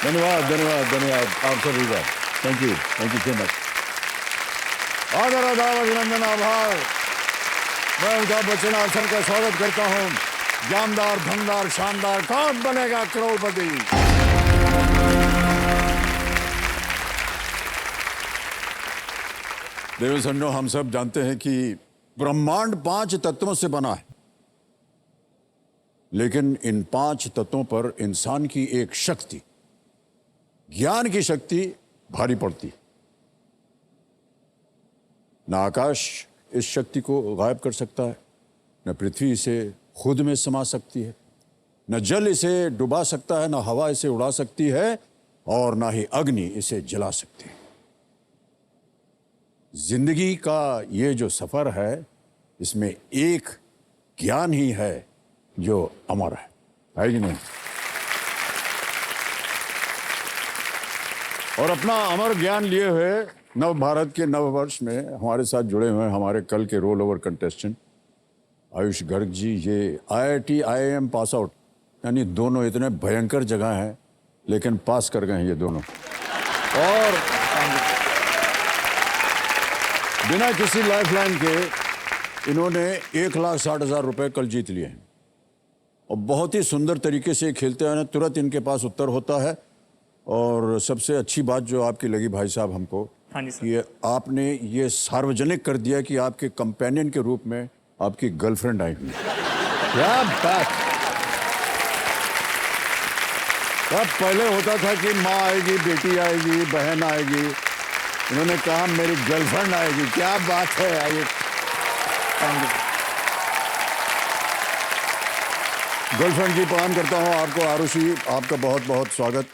धन्यवाद धन्यवाद धन्यवाद आप सभी का। Thank you so much. आदर आदाब अभिनंदन आभार। मैं अमिताभ बच्चन आप सबका स्वागत करता हूँ। जानदार धनदार शानदार कौन बनेगा करोड़पति। देवसन्नो, हम सब जानते हैं कि ब्रह्मांड 5 तत्वों से बना है, लेकिन इन 5 तत्वों पर इंसान की एक शक्ति, ज्ञान की शक्ति भारी पड़ती है। न आकाश इस शक्ति को गायब कर सकता है, न पृथ्वी इसे खुद में समा सकती है, न जल इसे डुबा सकता है, न हवा इसे उड़ा सकती है, और न ही अग्नि इसे जला सकती है। जिंदगी का ये जो सफर है, इसमें एक ज्ञान ही है जो अमर है कि नहीं? और अपना अमर ज्ञान लिए हुए नव भारत के नव वर्ष में हमारे साथ जुड़े हुए हैं हमारे कल के roll over contestant Aayush Garg ji. ये IIT IIM पास आउट, यानी दोनों इतने भयंकर जगह हैं, लेकिन पास कर गए हैं ये दोनों। और बिना किसी लाइफलाइन के इन्होंने 1,60,000 रुपए कल जीत लिए हैं। और बहुत ही सुंदर तरीके से खेलते हैं, तुरंत इनके पास उत्तर होता है। और सबसे अच्छी बात जो आपकी लगी भाई साहब हमको, हाँ जी सर, कि आपने ये सार्वजनिक कर दिया कि आपके कंपेनियन के रूप में आपकी गर्लफ्रेंड आई हुई। क्या बात। तब पहले होता था कि माँ आएगी, बेटी आएगी, बहन आएगी, इन्होंने कहा मेरी गर्लफ्रेंड आएगी। क्या बात है। आइए। गर्लफ्रेंड जी, प्रणाम करता हूँ आपको। आरुषि, आपका बहुत बहुत स्वागत।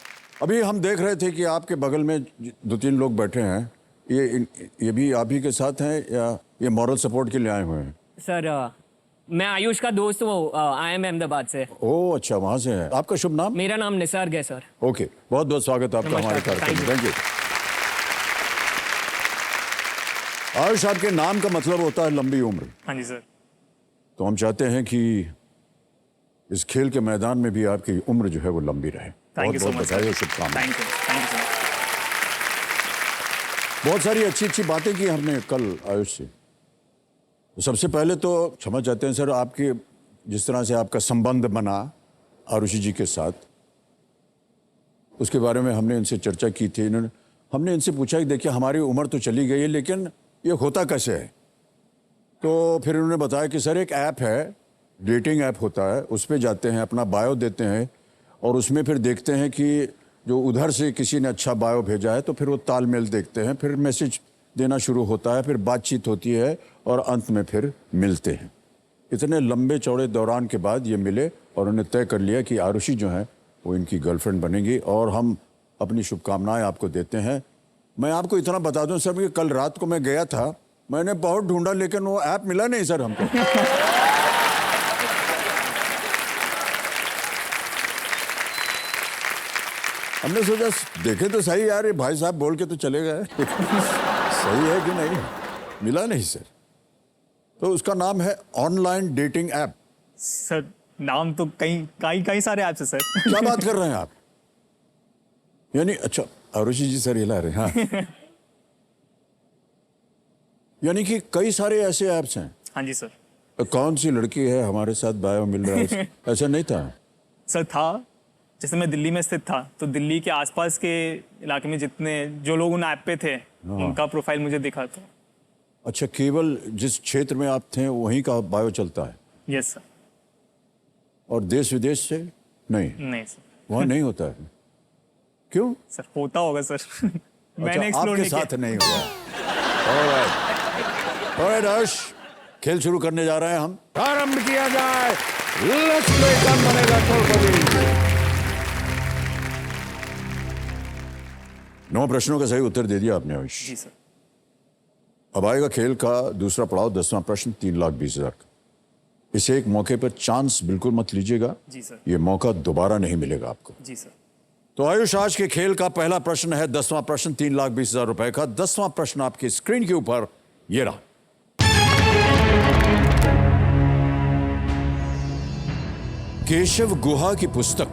अभी हम देख रहे थे कि आपके बगल में 2-3 लोग बैठे हैं, ये भी आप ही के साथ हैं या ये मॉरल सपोर्ट के लिए आए हुए हैं? सर मैं आयुष का दोस्त हूँ, IIM अहमदाबाद से। ओह अच्छा, वहाँ से है। आपका शुभ नाम? मेरा नाम निसर्ग है सर। ओके, बहुत बहुत स्वागत आपका हमारे कार्यक्रम में। Thank you. आयुष, आपके नाम का मतलब होता है लंबी उम्र। हाँ जी सर। तो हम चाहते हैं कि इस खेल के मैदान में भी आपकी उम्र जो है वो लंबी रहे। बहुत बहुत बधाई और शुभकामनाएं। Thank you sir. बहुत सारी अच्छी अच्छी बातें की हमने कल आयुष से। तो सबसे पहले तो समझ जाते हैं सर, आपके जिस तरह से आपका संबंध बना आरुषि जी के साथ, उसके बारे में हमने इनसे चर्चा की थी। हमने इनसे पूछा कि देखिए हमारी उम्र तो चली गई है, लेकिन ये होता कैसे है? तो फिर उन्होंने बताया कि सर एक ऐप है, डेटिंग ऐप होता है, उस पर जाते हैं, अपना बायो देते हैं, और उसमें फिर देखते हैं कि जो उधर से किसी ने अच्छा बायो भेजा है तो फिर वो तालमेल देखते हैं, फिर मैसेज देना शुरू होता है, फिर बातचीत होती है और अंत में फिर मिलते हैं। इतने लंबे चौड़े दौरान के बाद ये मिले और उन्हें तय कर लिया कि आरुषि जो है वो इनकी गर्लफ्रेंड बनेगी, और हम अपनी शुभकामनाएं आपको देते हैं। मैं आपको इतना बता दूं सर कि कल रात को मैं गया था, मैंने बहुत ढूंढा, लेकिन वो ऐप मिला नहीं सर हमको। हमने सोचा देखे तो सही यार, ये भाई साहब बोल के तो चले गए। सही है कि नहीं? मिला नहीं सर। तो उसका नाम है ऑनलाइन डेटिंग ऐप। सर नाम तो कई सारे ऐप्स है सर। क्या बात कर रहे हैं आप? यानी अच्छा, आरुषि जी सर हिला रहे हैं। हाँ। यानी कि कई सारे ऐसे ऐप्स हैं। हाँ जी सर। तो कौन सी लड़की है हमारे साथ बायो मिल रहा है? ऐसा नहीं था सर। था, जैसे मैं दिल्ली में स्थित था, तो दिल्ली के आसपास के इलाके में जो लोग उन ऐप पे थे, उनका प्रोफाइल मुझे दिखा था। अच्छा, केवल जिस क्षेत्र में आप थे वहीं का बायो चलता है? Yes sir. और देश विदेश से नहीं? नहीं सर, वहाँ नहीं होता है। क्यों सर? होता होगा सर। मैंने अच्छा, एक्सप्लोर आपके साथ नहीं हुआ। ऑलराइट आयुष, खेल शुरू करने जा रहे हैं हम। प्रारंभ किया जाए। लेट्स प्ले कौन बनेगा करोड़पति। 9 प्रश्नों का सही उत्तर दे दिया आपने आयुष जी सर। अब आएगा खेल का दूसरा पड़ाव, 10वां प्रश्न, 3,20,000 का। इसे एक मौके पर चांस बिल्कुल मत लीजिएगा। जी सर। ये मौका दोबारा नहीं मिलेगा आपको। जी सर। तो आयुष, आज के खेल का पहला प्रश्न है 10वां प्रश्न, 3,20,000 रुपए का। 10वां प्रश्न आपकी स्क्रीन के ऊपर ये रहा। केशव गुहा की पुस्तक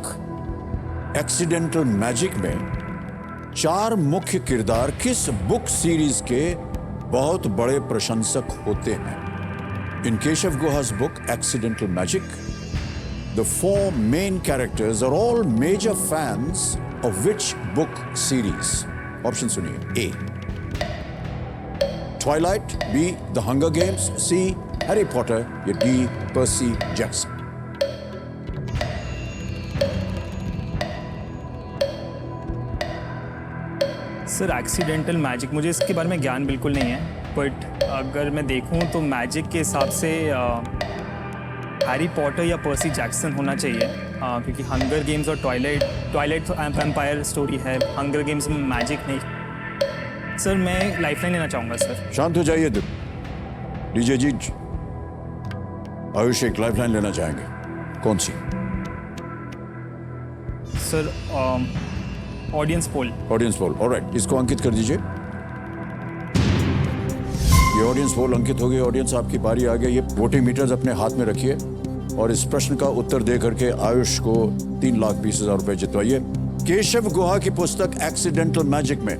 एक्सीडेंटल मैजिक में 4 मुख्य किरदार किस बुक सीरीज के बहुत बड़े प्रशंसक होते हैं? इन Keshav गुहा's book Accidental Magic, the 4 main characters are all major fans of which book series? Option सुनिए। A. Twilight, B. The Hunger Games, C. Harry Potter, या D. Percy Jackson? Sir accidental magic, मुझे इसके बारे में ज्ञान बिल्कुल नहीं है, बट अगर मैं देखूं तो मैजिक के हिसाब से हैरी पॉटर या पर्सी जैक्सन होना चाहिए, क्योंकि हंगर गेम्स और ट्वाइलाइट तो एम्पायर स्टोरी है, हंगर गेम्स में मैजिक नहीं। सर मैं लाइफलाइन लेना चाहूँगा सर। शांत हो जाइए डीजे जी। आयुष एक लाइफलाइन लेना चाहेंगे, कौन सी? Sir audience poll. Audience poll, alright, इसको अंकित कर दीजिए। ये ऑडियंस पोल अंकित हो गई। ऑडियंस आपकी बारी आ गई। ये वोटिंग मीटर्स अपने हाथ में रखिए और इस प्रश्न का उत्तर दे करके आयुष को 3,20,000 रुपए जितवाइए। केशव गुहा की पुस्तक एक्सीडेंटल मैजिक में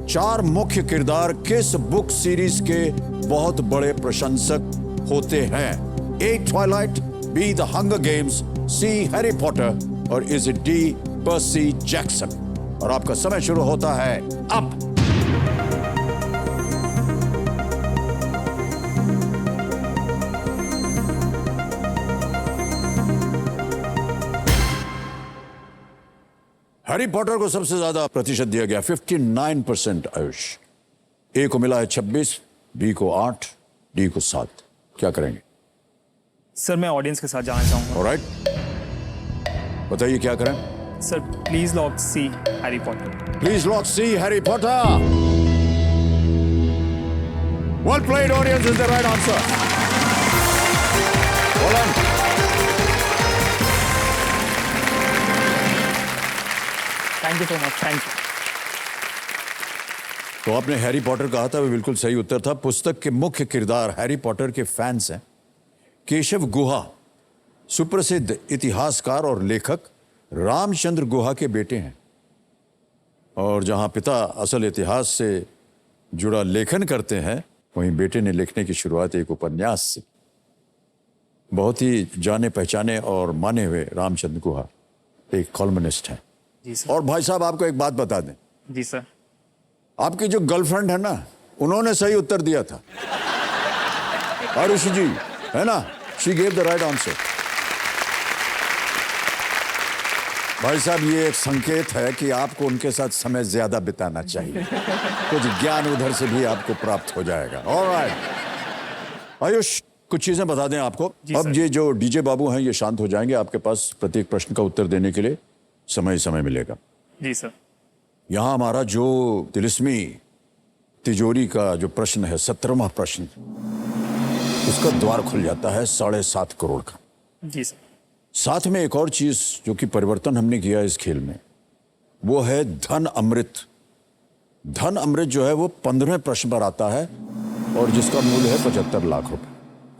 4 मुख्य किरदार किस बुक सीरीज के बहुत बड़े प्रशंसक होते हैं? A. Twilight, B. The Hunger Games, C. Harry Potter और is it D. Percy Jackson? और आपका समय शुरू होता है अब। हैरी पॉटर को सबसे ज्यादा प्रतिशत दिया गया, 59% आयुष। ए को मिला है 26, बी को 8, डी को 7। क्या करेंगे? सर मैं ऑडियंस के साथ जाना चाहूँगा। ऑलराइट, बताइए क्या करें? Sir please lock C Harry Potter. Please lock C Harry Potter. Well played, audience is the right answer. Thank you so much, thank you. तो आपने हैरी पॉटर कहा था, वो बिल्कुल सही उत्तर था। पुस्तक के मुख्य किरदार हैरी पॉटर के फैंस हैं। केशव गुहा सुप्रसिद्ध इतिहासकार और लेखक रामचंद्र गुहा के बेटे हैं, और जहां पिता असल इतिहास से जुड़ा लेखन करते हैं, वहीं बेटे ने लिखने की शुरुआत एक उपन्यास से। बहुत ही जाने पहचाने और माने हुए रामचंद्र गुहा एक कॉलमनिस्ट हैं। जी सर। और भाई साहब आपको एक बात बता दें, जी सर। आपकी जो गर्लफ्रेंड है ना, उन्होंने सही उत्तर दिया था। आरुषि जी है ना, she gave the right answer. भाई साहब ये एक संकेत है कि आपको उनके साथ समय ज्यादा बिताना चाहिए। कुछ ज्ञान उधर से भी आपको प्राप्त हो जाएगा। ऑलराइट आयुष, कुछ चीजें बता दें आपको। अब ये जो डीजे बाबू हैं ये शांत हो जाएंगे। आपके पास प्रत्येक प्रश्न का उत्तर देने के लिए समय मिलेगा। जी सर। यहां हमारा जो तिलिस्मी तिजोरी का जो प्रश्न है, 17वां प्रश्न, उसका द्वार खुल जाता है 7.5 करोड़ का। जी सर। साथ में एक और चीज जो कि परिवर्तन हमने किया इस खेल में, वो है धन अमृत। धन अमृत जो है वो 15वें प्रश्न पर आता है और जिसका मूल्य है 75 लाख रुपए।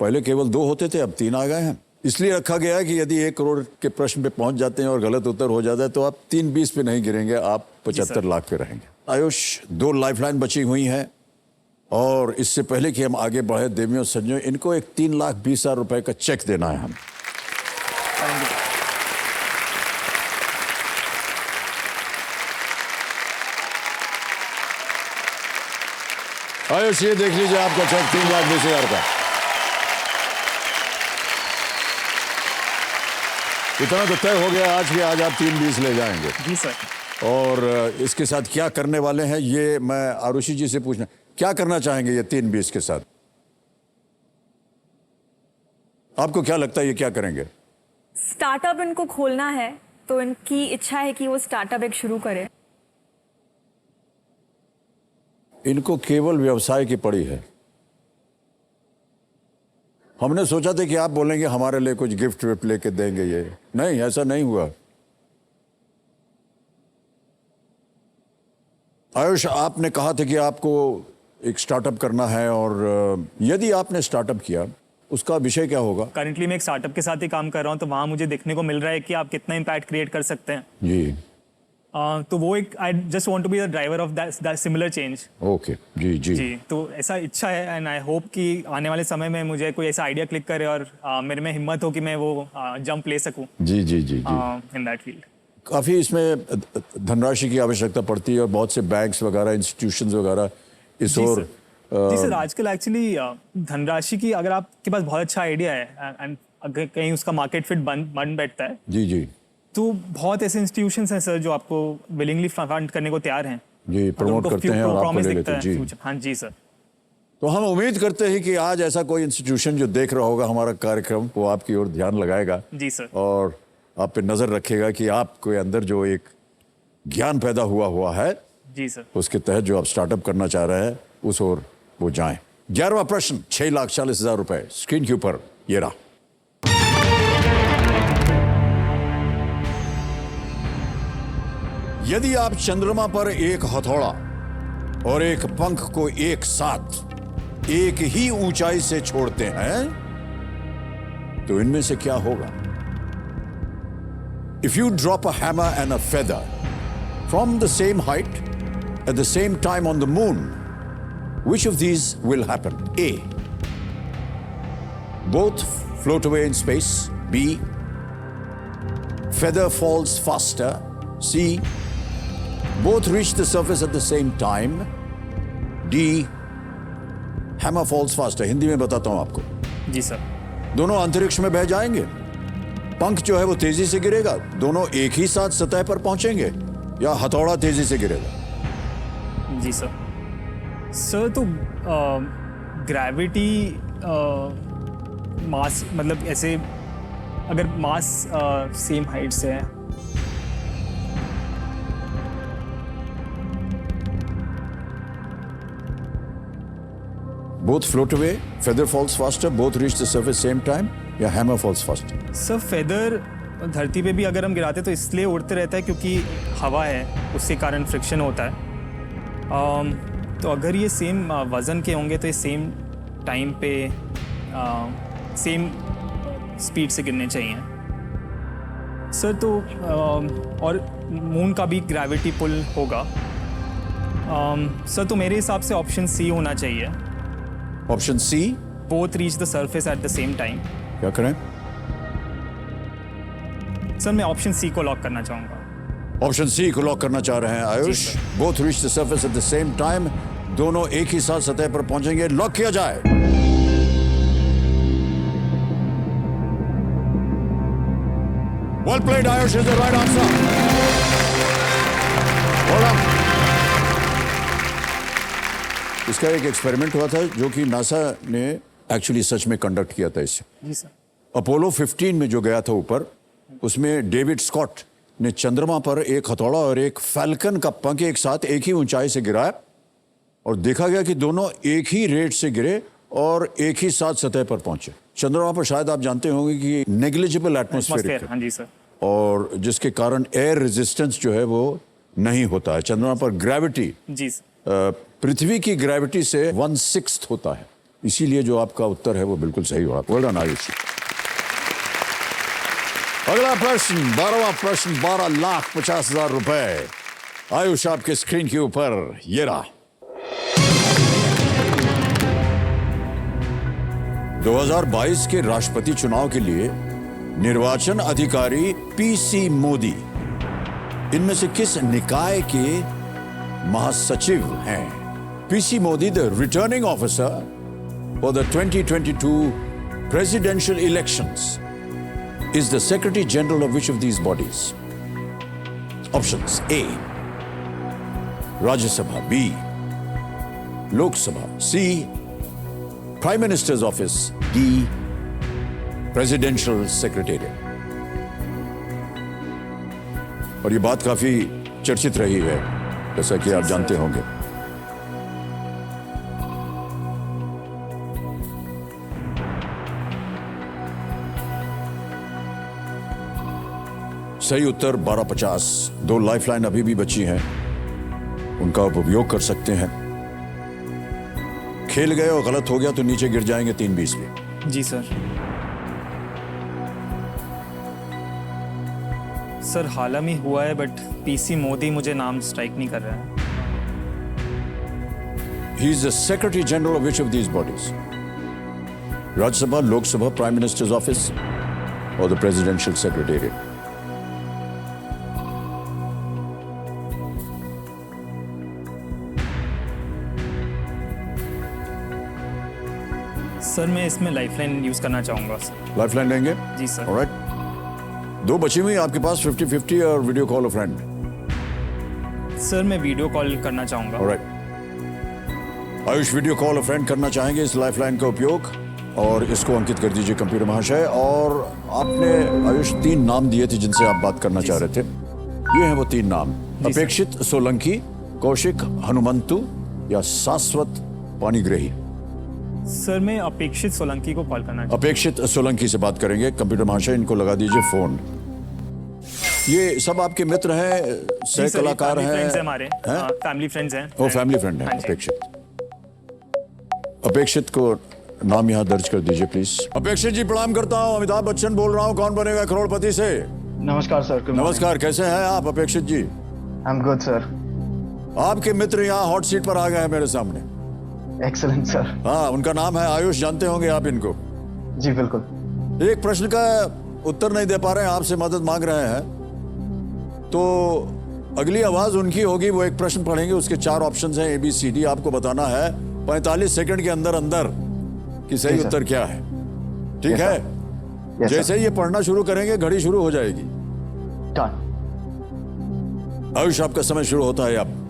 पहले केवल 2 होते थे, अब 3 आ गए हैं। इसलिए रखा गया है कि यदि 1 करोड़ के प्रश्न पे पहुंच जाते हैं और गलत उत्तर हो जाता है तो आप 3-20 पे नहीं गिरेंगे, आप 75 लाख पे रहेंगे। आयुष, 2 लाइफलाइन बची हुई हैं और इससे पहले कि हम आगे बढ़े, देवियों सज्जनों, इनको एक 3,20,000 रुपए का चेक देना है हम। आयुष ये देख लीजिए आपका चेक 3,20,000 का। इतना तो तय हो गया आज कि आज आप 3,20,000 ले जाएंगे। जी सर। और इसके साथ क्या करने वाले हैं ये मैं आरुषि जी से पूछना, क्या करना चाहेंगे ये 3,20,000 के साथ? आपको क्या लगता है ये क्या करेंगे? स्टार्टअप इनको खोलना है, तो इनकी इच्छा है कि वो स्टार्टअप एक शुरू करें। इनको केवल व्यवसाय की पड़ी है। हमने सोचा था कि आप बोलेंगे हमारे लिए कुछ गिफ्ट विफ्ट लेके देंगे, ये नहीं, ऐसा नहीं हुआ। आयुष, आपने कहा था कि आपको एक स्टार्टअप करना है और यदि आपने स्टार्टअप किया उसका विषय क्या होगा? करंटली मैं एक स्टार्टअप के साथ ही काम कर रहा हूँ, तो वहाँ मुझे देखने को मिल रहा है कि आप कितना इम्पैक्ट क्रिएट कर सकते हैं। जी तो वो एक I just want to be the driver of that similar change. Okay जी जी जी, तो ऐसा इच्छा है एंड आई होप कि आने वाले समय में मुझे कोई ऐसा आइडिया क्लिक करे और मेरे में हिम्मत हो कि मैं वो जंप ले सकूं जी जी जी जी इन दैट फील्ड। काफ़ी इसमें धनराशि की आवश्यकता पड़ती है और बहुत से बैंक्स वगैरह इंस्टीट्यूशंस वगैरह इस जी ओर सर। जी सर, आजकल एक्चुअली धनराशि की अगर आपके पास बहुत अच्छा आइडिया है एंड अगर कहीं उसका मार्केट फिट बन बैठता है जी जी तो बहुत ऐसे इंस्टीट्यूशंस हैं सर जो आपको विलिंगली फंड करने को तैयार हैं। जी प्रमोट करते हैं और आपको ले लेते हैं जी। हाँ जी सर। तो हम उम्मीद करते हैं कि आज ऐसा कोई इंस्टीट्यूशन जो देख रहा होगा हमारा कार्यक्रम वो आपकी ओर ध्यान लगाएगा जी सर। और आप पे नजर रखेगा कि आपके अंदर जो एक ज्ञान पैदा हुआ है जी सर। उसके तहत जो आप स्टार्टअप करना चाह रहे हैं उस ओर वो जाएं। 11वां प्रश्न 6,40,000 रुपए स्क्रीन के ऊपर ये रहा। यदि आप चंद्रमा पर एक हथौड़ा और एक पंख को एक साथ एक ही ऊंचाई से छोड़ते हैं तो इनमें से क्या होगा? If you drop a hammer and a feather from the same height at the same time on the moon, which of these will happen? A. Both float away in space. B. Feather falls faster. C. Both reach the surface at the same time. D. Hammer falls faster. Hindi में बताता हूं आपको। जी sir. दोनों अंतरिक्ष में बह जाएंगे। पंख जो है वो तेजी से गिरेगा, दोनों एक ही साथ सतह पर पहुंचेंगे या हथौड़ा तेजी से गिरेगा? जी सर। सर तो ग्रेविटी मास मतलब ऐसे अगर मास सेम हाइट से है Both float away, feather falls faster, both reach the surface same time या hammer falls faster? Sir feather धरती पे भी अगर हम गिराते तो इसलिए उड़ते रहता है क्योंकि हवा है उसके कारण फ्रिक्शन होता है। तो अगर ये सेम वज़न के होंगे तो ये सेम टाइम पे सेम स्पीड से गिरने चाहिए सर। तो और मून का भी ग्रेविटी पुल होगा सर। तो मेरे हिसाब से ऑप्शन सी होना चाहिए। Option C, both reach the surface at the same time. क्या करें? सर मैं ऑप्शन सी को लॉक करना चाहूँगा। ऑप्शन सी को लॉक करना चाह रहे हैं Ayush. Both reach the surface at the same time, दोनों एक ही साथ सतह पर पहुंचेंगे। लॉक किया जाए। Well played, Ayush is the right answer. Hold on. इसका एक एक्सपेरिमेंट हुआ था जो कि नासा ने एक्चुअली सच में कंडक्ट किया था इसे। जी सर। अपोलो 15 में जो गया था ऊपर, उसमें डेविड स्कॉट ने चंद्रमा पर एक हथौड़ा और एक फैल्कन का पंख एक साथ एक ही ऊंचाई से गिराया और देखा गया कि दोनों एक ही रेट से गिरे और एक ही साथ सतह पर पहुंचे। चंद्रमा पर शायद आप जानते होंगे कि नेग्लिजिबल एटमॉस्फेयर है। हाँ जी सर। और जिसके कारण एयर रेजिस्टेंस जो है वो नहीं होता है। चंद्रमा पर ग्रेविटी जी सर पृथ्वी की ग्रेविटी से 1/6 होता है। इसीलिए जो आपका उत्तर है वो बिल्कुल सही हुआ। Well done Ayush. अगला प्रश्न 12वां प्रश्न 12,50,000 रुपए। आयुष आपके स्क्रीन के ऊपर ये रहा। 2022 के राष्ट्रपति चुनाव के लिए निर्वाचन अधिकारी पीसी मोदी इनमें से किस निकाय के महासचिव हैं? PC Modi, the returning officer for the 2022 presidential elections, is the Secretary General of which of these bodies? Options: A. Rajya Sabha. B. Lok Sabha. C. Prime Minister's Office. D. Presidential Secretariat. और ये बात काफी चर्चित रही है, जैसा कि आप जानते होंगे। सही उत्तर 12,50। 2 लाइफलाइन अभी भी बची हैं, उनका आप उपयोग कर सकते हैं। खेल गए और गलत हो गया तो नीचे गिर जाएंगे 320 पे। जी सर। सर हाल में हुआ है बट पीसी मोदी मुझे नाम स्ट्राइक नहीं कर रहा है। He is the Secretary General of which of these bodies? Rajya Sabha, Lok Sabha, Prime Minister's Office, or the Presidential Secretariat? Sir मैं इसमें लाइफलाइन यूज़ करना चाहूँगा सर। लाइफलाइन लेंगे? जी सर। All right. दो बची हुई आपके पास 50-50 और वीडियो कॉल अ फ्रेंड। सर मैं वीडियो कॉल करना चाहूँगा। All right. Ayush video call अ फ्रेंड करना चाहेंगे इस लाइफलाइन का उपयोग और इसको अंकित कर दीजिए कंप्यूटर महाशय। और आपने आयुष 3 नाम दिए थे जिनसे आप बात करना चाह रहे थे। ये हैं वो 3 नाम, अपेक्षित सोलंकी, कौशिक हनुमंतु या शाश्वत पानीग्रही। सर मैं अपेक्षित सोलंकी को कॉल करना चाहूँगा। अपेक्षित सोलंकी से बात करेंगे कंप्यूटर महाशय, इनको लगा दीजिए फोन। ये सब आपके मित्र हैं, सह कलाकार हैं? फ्रेंड्स हैं हमारे, फैमिली फ्रेंड्स हैं। वो फैमिली फ्रेंड हैं। हाँ जी। अपेक्षित को नाम यहाँ दर्ज कर दीजिए प्लीज। अपेक्षित जी प्रणाम करता हूँ, अमिताभ बच्चन बोल रहा हूँ, कौन बनेगा करोड़पति से। नमस्कार सर। नमस्कार, कैसे हैं आप Apekshit ji? I am good sir. आपके मित्र यहाँ हॉट सीट पर आ गए हैं मेरे सामने। Excellent sir. हाँ, उनका नाम है आयुष, जानते होंगे आप इनको। जी बिल्कुल। एक प्रश्न का उत्तर नहीं दे पा रहे हैं, आपसे मदद मांग रहे हैं, तो अगली आवाज उनकी होगी। वो एक प्रश्न पढ़ेंगे, उसके 4 ऑप्शंस हैं ABCD, आपको बताना है 45 सेकंड के अंदर अंदर कि सही उत्तर क्या है। ठीक है? जैसे ही ये पढ़ना शुरू करेंगे घड़ी शुरू हो जाएगी। डन। आयुष आपका समय शुरू होता है अब।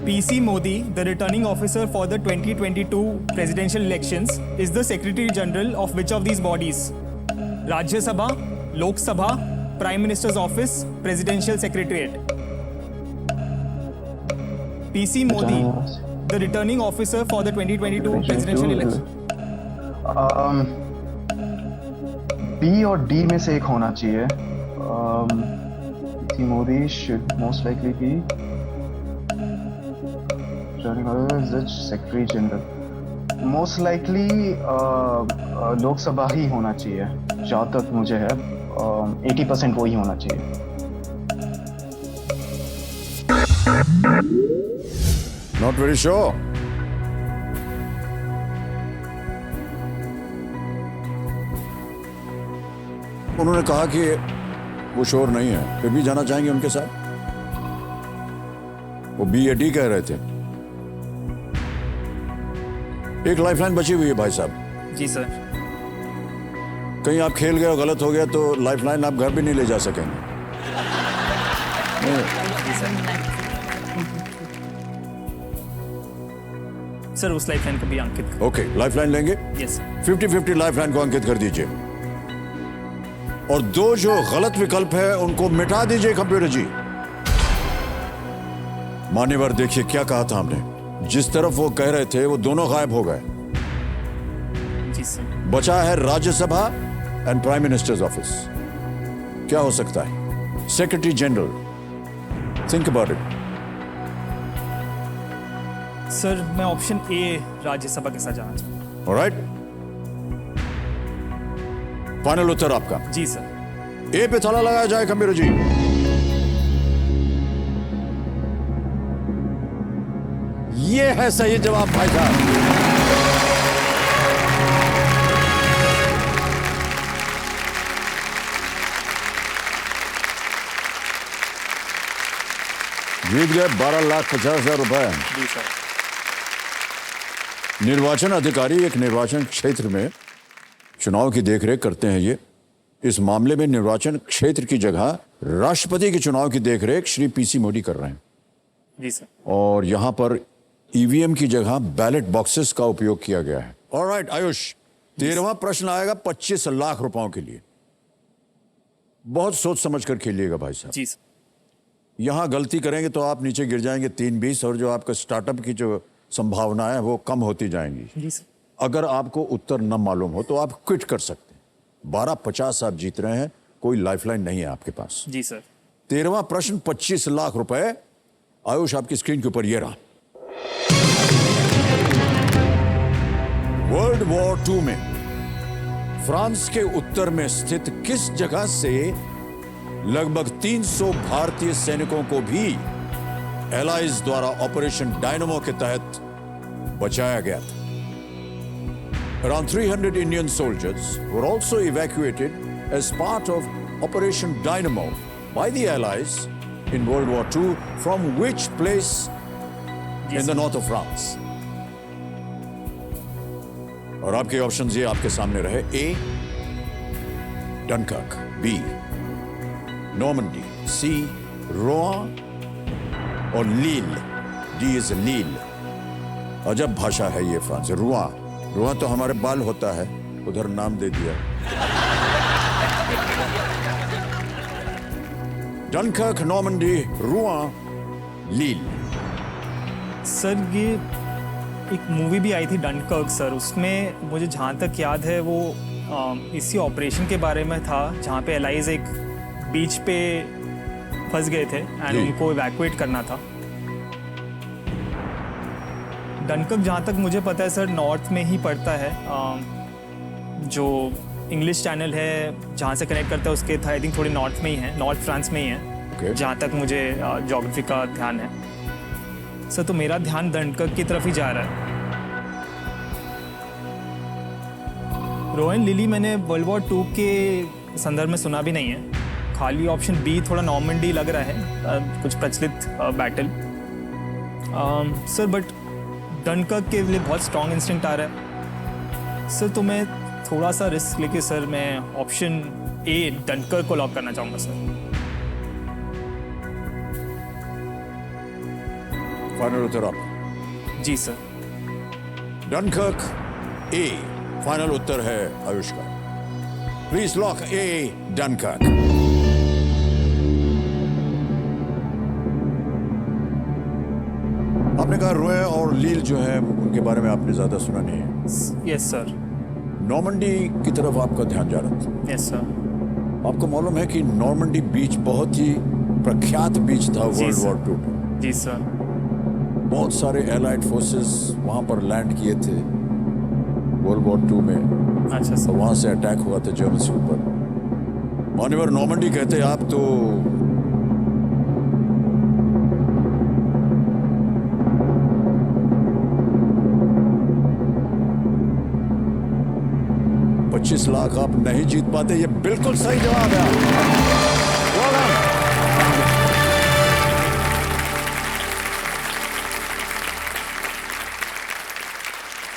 PC Modi, the returning officer for the 2022 presidential elections, is the Secretary General of which of these bodies? Rajya Sabha, Lok Sabha, Prime Minister's Office, Presidential Secretariat. PC Modi, the returning officer for the 2022 presidential election. B और D में से एक होना चाहिए। PC Modi should most likely be Secretary General. Most likely Lok Sabha ही होना चाहिए, जहाँ तक मुझे है 80% वो ही होना चाहिए। Not very sure. उन्होंने कहा कि वो श्योर नहीं है, फिर भी जाना चाहेंगे उनके साथ। वो B या D कह रहे थे। एक लाइफलाइन बची हुई है भाई साहब। जी सर। कहीं आप खेल गए और गलत हो गया तो लाइफलाइन आप घर भी नहीं ले जा सकेंगे। सर उस लाइफलाइन को भी अंकित कर। ओके, लाइफलाइन लेंगे। यस। 50-50 लाइफलाइन को अंकित कर दीजिए और 2 जो गलत विकल्प है उनको मिटा दीजिए कंप्यूटर जी। मान्यवर देखिए क्या कहा था हमने, जिस तरफ वो कह रहे थे वो दोनों गायब हो गए। जी सर। बचा है Rajya Sabha and prime minister's office. क्या हो सकता है? Secretary general, think about it. Sir मैं ऑप्शन A राज्यसभा के साथ जाना चाहूँगा। ऑलराइट, फाइनल उत्तर आपका? जी सर। A पे ताला लगाया जाए कंप्यूटर जी। ये है सही जवाब भाई साहब। जीत गए 12,50,000 रुपए। जी सर। निर्वाचन अधिकारी एक निर्वाचन क्षेत्र में चुनाव की देखरेख करते हैं। ये इस मामले में निर्वाचन क्षेत्र की जगह राष्ट्रपति के चुनाव की देखरेख श्री PC मोदी कर रहे हैं। जी सर। और यहां पर EVM की जगह बैलेट बॉक्सेस का उपयोग किया गया है। ऑलराइट आयुष, 13वां प्रश्न आएगा 25 लाख रुपयों के लिए। बहुत सोच समझ कर खेलिएगा भाई साहब। जी सर। यहां गलती करेंगे तो आप नीचे गिर जाएंगे 3-20 और जो आपका स्टार्टअप की जो संभावना है वो कम होती जाएंगी। जी सर। अगर आपको उत्तर न मालूम हो तो आप क्विट कर सकते हैं। 12,50 आप जीत रहे हैं, कोई लाइफलाइन नहीं है आपके पास। जी सर। 13वां प्रश्न 25 लाख रुपए। आयुष आपकी स्क्रीन के ऊपर ये रहा। वर्ल्ड वॉर 2 में फ्रांस के उत्तर में स्थित किस जगह से लगभग 300 भारतीय सैनिकों को भी एलाइज द्वारा ऑपरेशन डायनामो के तहत बचाया गया था? Around 300 Indian soldiers were also evacuated as part of Operation Dynamo by the Allies in World War II from which place in the north of France? और आपके ऑप्शंस ये आपके सामने रहे। ए डनकर्क, बी नॉर्मंडी, सी रोआन और लील, डी इज लील। अजब भाषा है ये फ्रांस। रुआं, रुआं तो हमारे बाल होता है, उधर नाम दे दिया। डनकर्क, नॉर्मंडी, रुआं, लील। सर ये एक मूवी भी आई थी डनकर्क सर, उसमें मुझे जहाँ तक याद है वो इसी ऑपरेशन के बारे में था जहाँ पे एलाइज एक बीच पे फंस गए थे एंड उनको इवैक्यूएट करना था। डनकर्क जहाँ तक मुझे पता है सर नॉर्थ में ही पड़ता है। जो इंग्लिश चैनल है जहाँ से कनेक्ट करता है उसके आई थिंक थोड़ी नॉर्थ में ही है, नॉर्थ फ्रांस में ही है जहाँ तक मुझे ज्योग्राफी का ध्यान है सर। तो मेरा ध्यान डनकर्क की तरफ ही जा रहा है। रोएन लिली मैंने वर्ल्ड वॉर 2 के संदर्भ में सुना भी नहीं है, खाली ऑप्शन बी थोड़ा नॉर्मंडी लग रहा है, कुछ प्रचलित बैटल सर। बट डनकर्क के लिए बहुत स्ट्रॉन्ग इंस्टिंक्ट आ रहा है सर, तो मैं थोड़ा सा रिस्क लेके सर मैं ऑप्शन ए डनकर्क को लॉक करना चाहूँगा सर। फाइनल उत्तर आप? जी सर। डनकर्क ए फाइनल उत्तर है आयुष का। Please lock A Dunkirk. आपने कहा रोए और लील जो है उनके बारे में आपने ज्यादा सुना नहीं है। Yes sir. नॉर्मंडी की तरफ आपका ध्यान जा रहा था। Yes sir. आपको मालूम है कि नॉर्मंडी बीच बहुत ही प्रख्यात बीच था वर्ल्ड वॉर 2 में। जी सर। बहुत सारे एलाइड फोर्सेस वहां पर लैंड किए थे वर्ल्ड वॉर 2 में। अच्छा सर। वहां से अटैक हुआ था जर्मन के ऊपर। मान्यवर नॉर्मंडी कहते हैं आप तो 25 लाख आप नहीं जीत पाते। ये बिल्कुल सही जवाब है। Well done.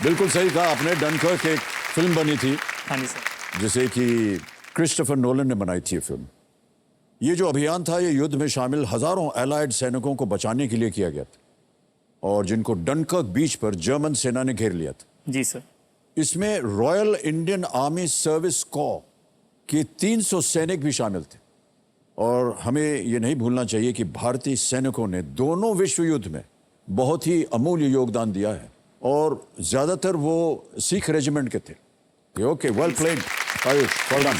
बिल्कुल सही कहा आपने। डनकर्क एक फिल्म बनी थी हाँ जी सर, जिसे कि क्रिस्टोफर नोलन ने बनाई थी। फिल्म ये जो अभियान था ये युद्ध में शामिल हजारों एलाइड सैनिकों को बचाने के लिए किया गया था और जिनको डनकर्क बीच पर जर्मन सेना ने घेर लिया था। जी सर। इसमें royal Indian army service Corp के 300 सैनिक भी शामिल थे और हमें यह नहीं भूलना चाहिए कि भारतीय सैनिकों ने दोनों विश्व युद्ध में बहुत ही अमूल्य योगदान दिया है और ज्यादातर वो सिख रेजिमेंट के थे। Okay, well played Aayush, well done.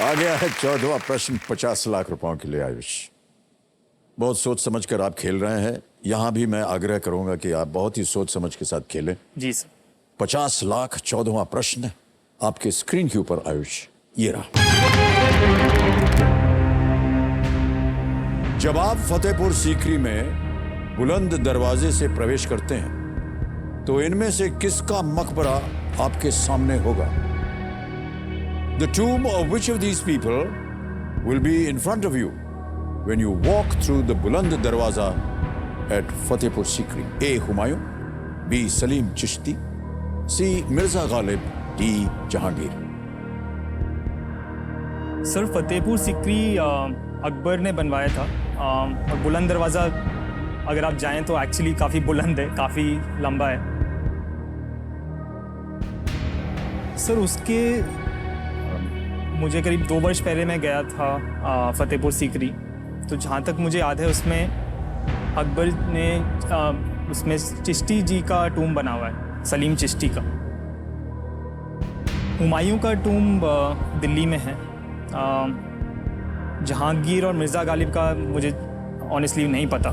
आ गया है 14वां प्रश्न 50 लाख रुपयों के लिए आयुष। बहुत सोच समझ कर आप खेल रहे हैं। यहां भी मैं आग्रह करूंगा कि आप बहुत ही सोच समझ के साथ खेलें। जी सर। 50 लाख 14वां प्रश्न आपके स्क्रीन के ऊपर आयुष ये रहा। जब आप फतेहपुर सीकरी में बुलंद दरवाजे से प्रवेश करते हैं तो इनमें से किसका मकबरा आपके सामने होगा? The tomb of which of these people will be in front of you when you walk through the Buland Darwaza at Fatehpur Sikri? A. Humayun, B. Salim Chishti, C. Mirza Ghalib, D. Jahangir. Sir Fatehpur Sikri Akbar ने बनवाया था और बुलंद दरवाज़ा अगर आप जाएं तो एक्चुअली काफ़ी बुलंद है, काफ़ी लंबा है सर। उसके मुझे करीब 2 वर्ष पहले मैं गया था फतेहपुर सीकरी, तो जहाँ तक मुझे याद है उसमें अकबर ने उसमें चिश्ती जी का टूम बना हुआ है, सलीम चिश्ती का। हुमायूं का टूम दिल्ली में है। जहांगीर और मिर्ज़ा गालिब का मुझे ऑनेस्टली नहीं पता।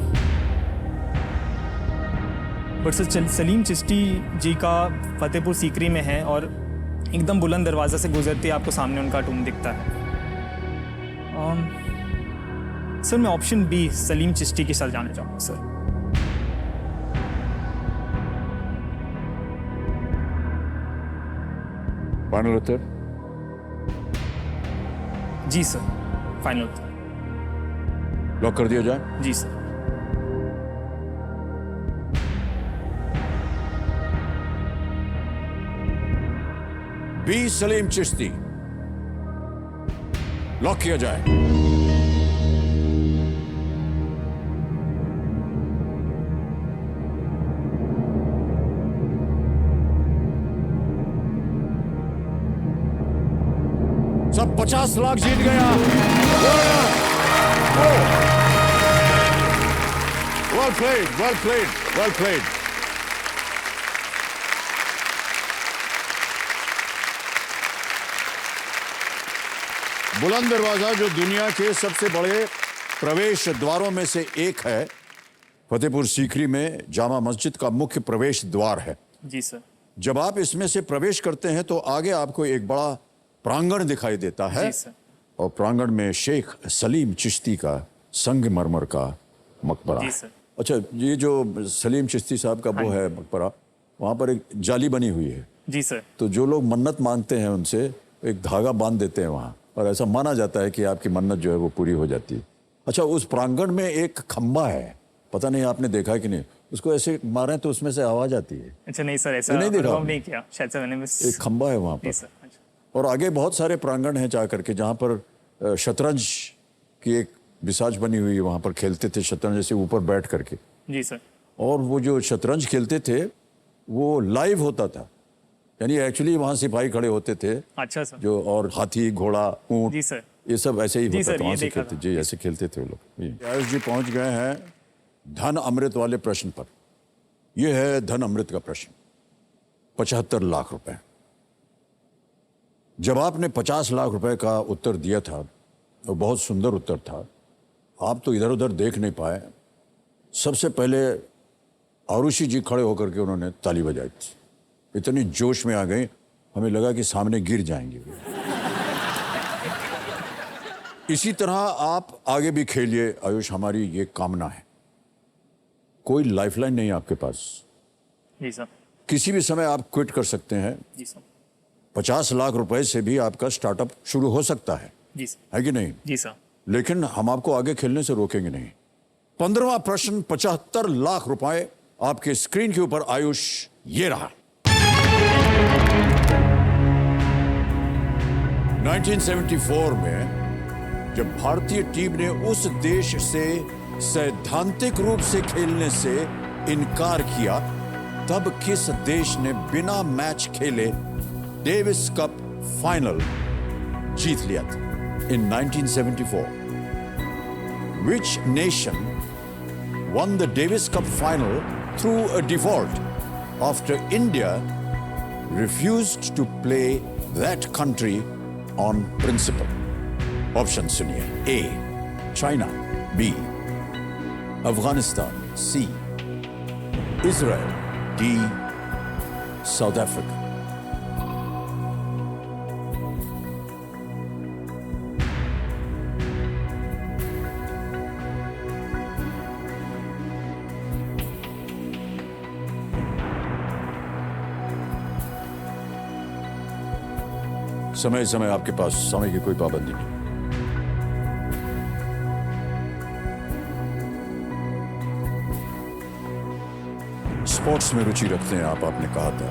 बट सर सलीम चिश्ती जी का फतेहपुर सीकरी में है और एकदम बुलंद दरवाज़ा से गुजरते ही आपको सामने उनका टूम दिखता है। सर मैं ऑप्शन बी सलीम चिश्ती के साथ जाना चाहूँगा सर। फाइनल उत्तर? जी सर, फाइनल उत्तर। लॉक कर दिया जाए? जी sir. B Salim Chishti lock किया जाए। सब 50 लाख जीत गया। Well played, well played, well played. Buland Darwaza जो दुनिया के सबसे बड़े प्रवेश द्वारों में से एक है, फतेहपुर सीकरी में जामा मस्जिद का मुख्य प्रवेश द्वार है। जी सर। जब आप इसमें से प्रवेश करते हैं तो आगे आपको एक बड़ा प्रांगण दिखाई देता है। जी सर। और प्रांगण में शेख सलीम चिश्ती का संगमरमर का मकबरा जी है। सर। अच्छा, ये जो सलीम चिश्ती साहब का वो है मकबरा, वहाँ पर एक जाली बनी हुई है। जी सर। तो जो लोग मन्नत मांगते हैं उनसे एक धागा बांध देते हैं वहाँ, और ऐसा माना जाता है कि आपकी मन्नत जो है वो पूरी हो जाती है। अच्छा, उस प्रांगण में एक खंबा है, पता नहीं आपने देखा कि नहीं, उसको ऐसे मारें तो उसमें से आवाज आती है। अच्छा नहीं सर, ऐसा नहीं देखा अनुभव नहीं किया शायद से मैंने मिस। एक खंबा है वहाँ जी पर। सर। अच्छा। और आगे बहुत सारे प्रांगण हैं जा करके, जहाँ पर शतरंज की एक बिसाज बनी हुई है, वहाँ पर खेलते थे शतरंज ऐसे ऊपर बैठ करके। जी सर। और वो जो शतरंज खेलते थे वो लाइव होता था, यानी एक्चुअली वहाँ सिपाही खड़े होते थे। अच्छा सर। जो और हाथी, घोड़ा, ऊंट, जी सर। ये सब ऐसे ही जी होता सर, था, ये वहाँ से देखा खेलते था। जी, ऐसे खेलते थे वो लोग। आयुष जी पहुँच गए हैं धन अमृत वाले प्रश्न पर। ये है धन अमृत का प्रश्न, 75 लाख रुपए। जब आपने 50 लाख रुपए का उत्तर दिया था, वो बहुत सुंदर उत्तर था, आप तो इधर उधर देख नहीं पाए। सबसे पहले आरुषि जी खड़े होकर के उन्होंने ताली बजाई थी, इतनी जोश में आ गई, हमें लगा कि सामने गिर जाएंगे। इसी तरह आप आगे भी खेलिए आयुष, हमारी ये कामना है। कोई लाइफलाइन नहीं है आपके पास, जी सर। किसी भी समय आप क्विट कर सकते हैं। जी सर। 50 लाख रुपए से भी आपका स्टार्टअप शुरू हो सकता है जी सर। कि नहीं? जी सर। लेकिन हम आपको आगे खेलने से रोकेंगे नहीं। 15वां प्रश्न, 75 लाख रुपए आपके स्क्रीन के ऊपर। आयुष, ये रहा। 1974 में जब भारतीय टीम ने उस देश से सैद्धांतिक रूप से खेलने से इनकार किया, तब किस देश ने बिना मैच खेले डेविस कप फाइनल जीत लिया था? In 1974, which nation won the Davis Cup final through a default after India refused to play that country on principle? Option सुनिए। A, China. B, Afghanistan. C, Israel. D, South Africa. समय समय आपके पास समय की कोई पाबंदी नहीं। स्पोर्ट्स में रुचि रखते हैं आप, आपने कहा था।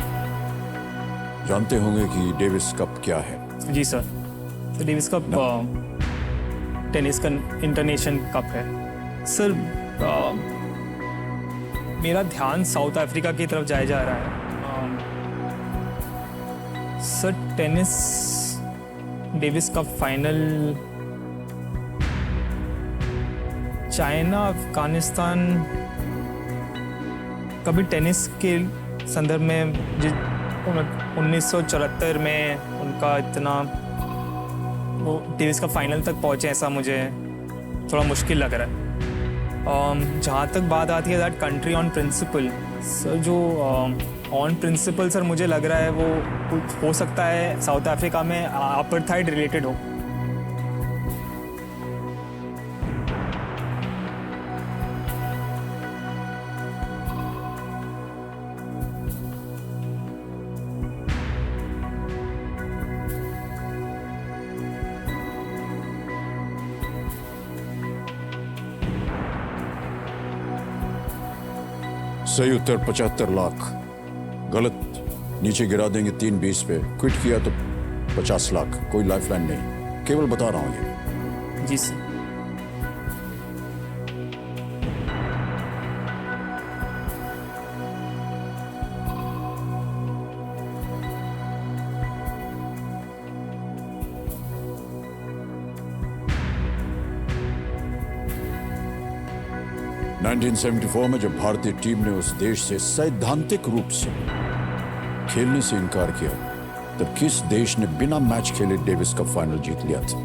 जानते होंगे कि डेविस कप क्या है? जी सर। तो डेविस कप टेनिस का इंटरनेशनल कप है सर। मेरा ध्यान साउथ अफ्रीका की तरफ जाया जा रहा है। Sir tennis Davis cup final China Afghanistan, कभी टेनिस के संदर्भ में 1974 में उनका इतना वो डेविस कप फाइनल तक पहुँचे, ऐसा मुझे थोड़ा मुश्किल लग रहा है। जहाँ तक बात आती है that country on principle, sir जो ऑन प्रिंसिपल सर मुझे लग रहा है वो कुछ हो सकता है साउथ अफ्रीका में अपार्थाइड रिलेटेड हो। सही उत्तर 75 लाख, गलत नीचे गिरा देंगे 3-20 पे। क्विट किया तो 50 लाख। कोई लाइफलाइन नहीं, केवल बता रहा हूं ये। जी सर। नाइनटीन 1974 में जब भारतीय टीम ने उस देश से सैद्धांतिक रूप से खेलने से इनकार किया, तब किस देश ने बिना मैच खेले डेविस कप फाइनल जीत लिया था?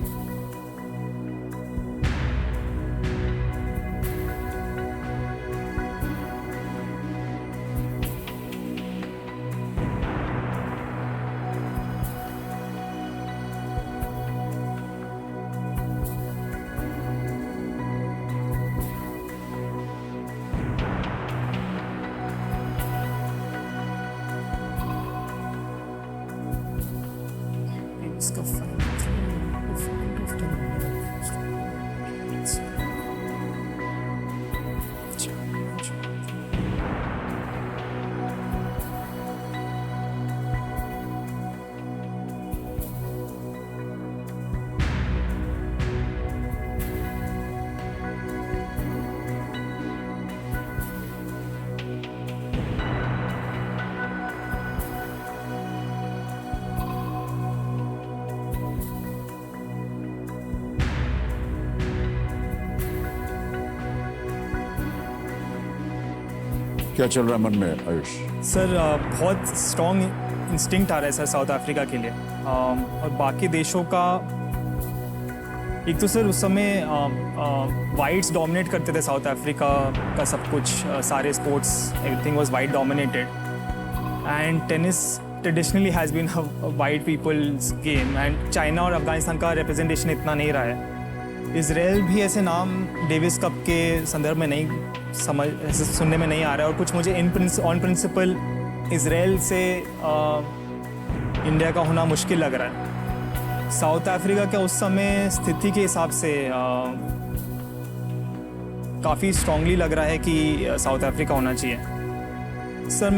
इसका क्या चल रहा है मन में आयुष? सर बहुत स्ट्रॉन्ग इंस्टिंक्ट आ रहा है सर साउथ अफ्रीका के लिए, और बाकी देशों का एक तो सर उस समय वाइट्स डोमिनेट करते थे साउथ अफ्रीका का सब कुछ, सारे sports everything was white dominated, and tennis traditionally has been white people's game, and China और अफगानिस्तान का रिप्रेजेंटेशन इतना नहीं रहा है। इजराइल भी ऐसे नाम डेविस कप के संदर्भ में नहीं ऐसे सुनने में नहीं आ रहा है, और कुछ मुझे ऑन प्रिंसिपल इजराइल से इंडिया का होना मुश्किल लग रहा है। साउथ अफ्रीका का उस समय स्थिति के हिसाब से काफ़ी स्ट्रांगली लग रहा है कि साउथ अफ्रीका होना चाहिए। सर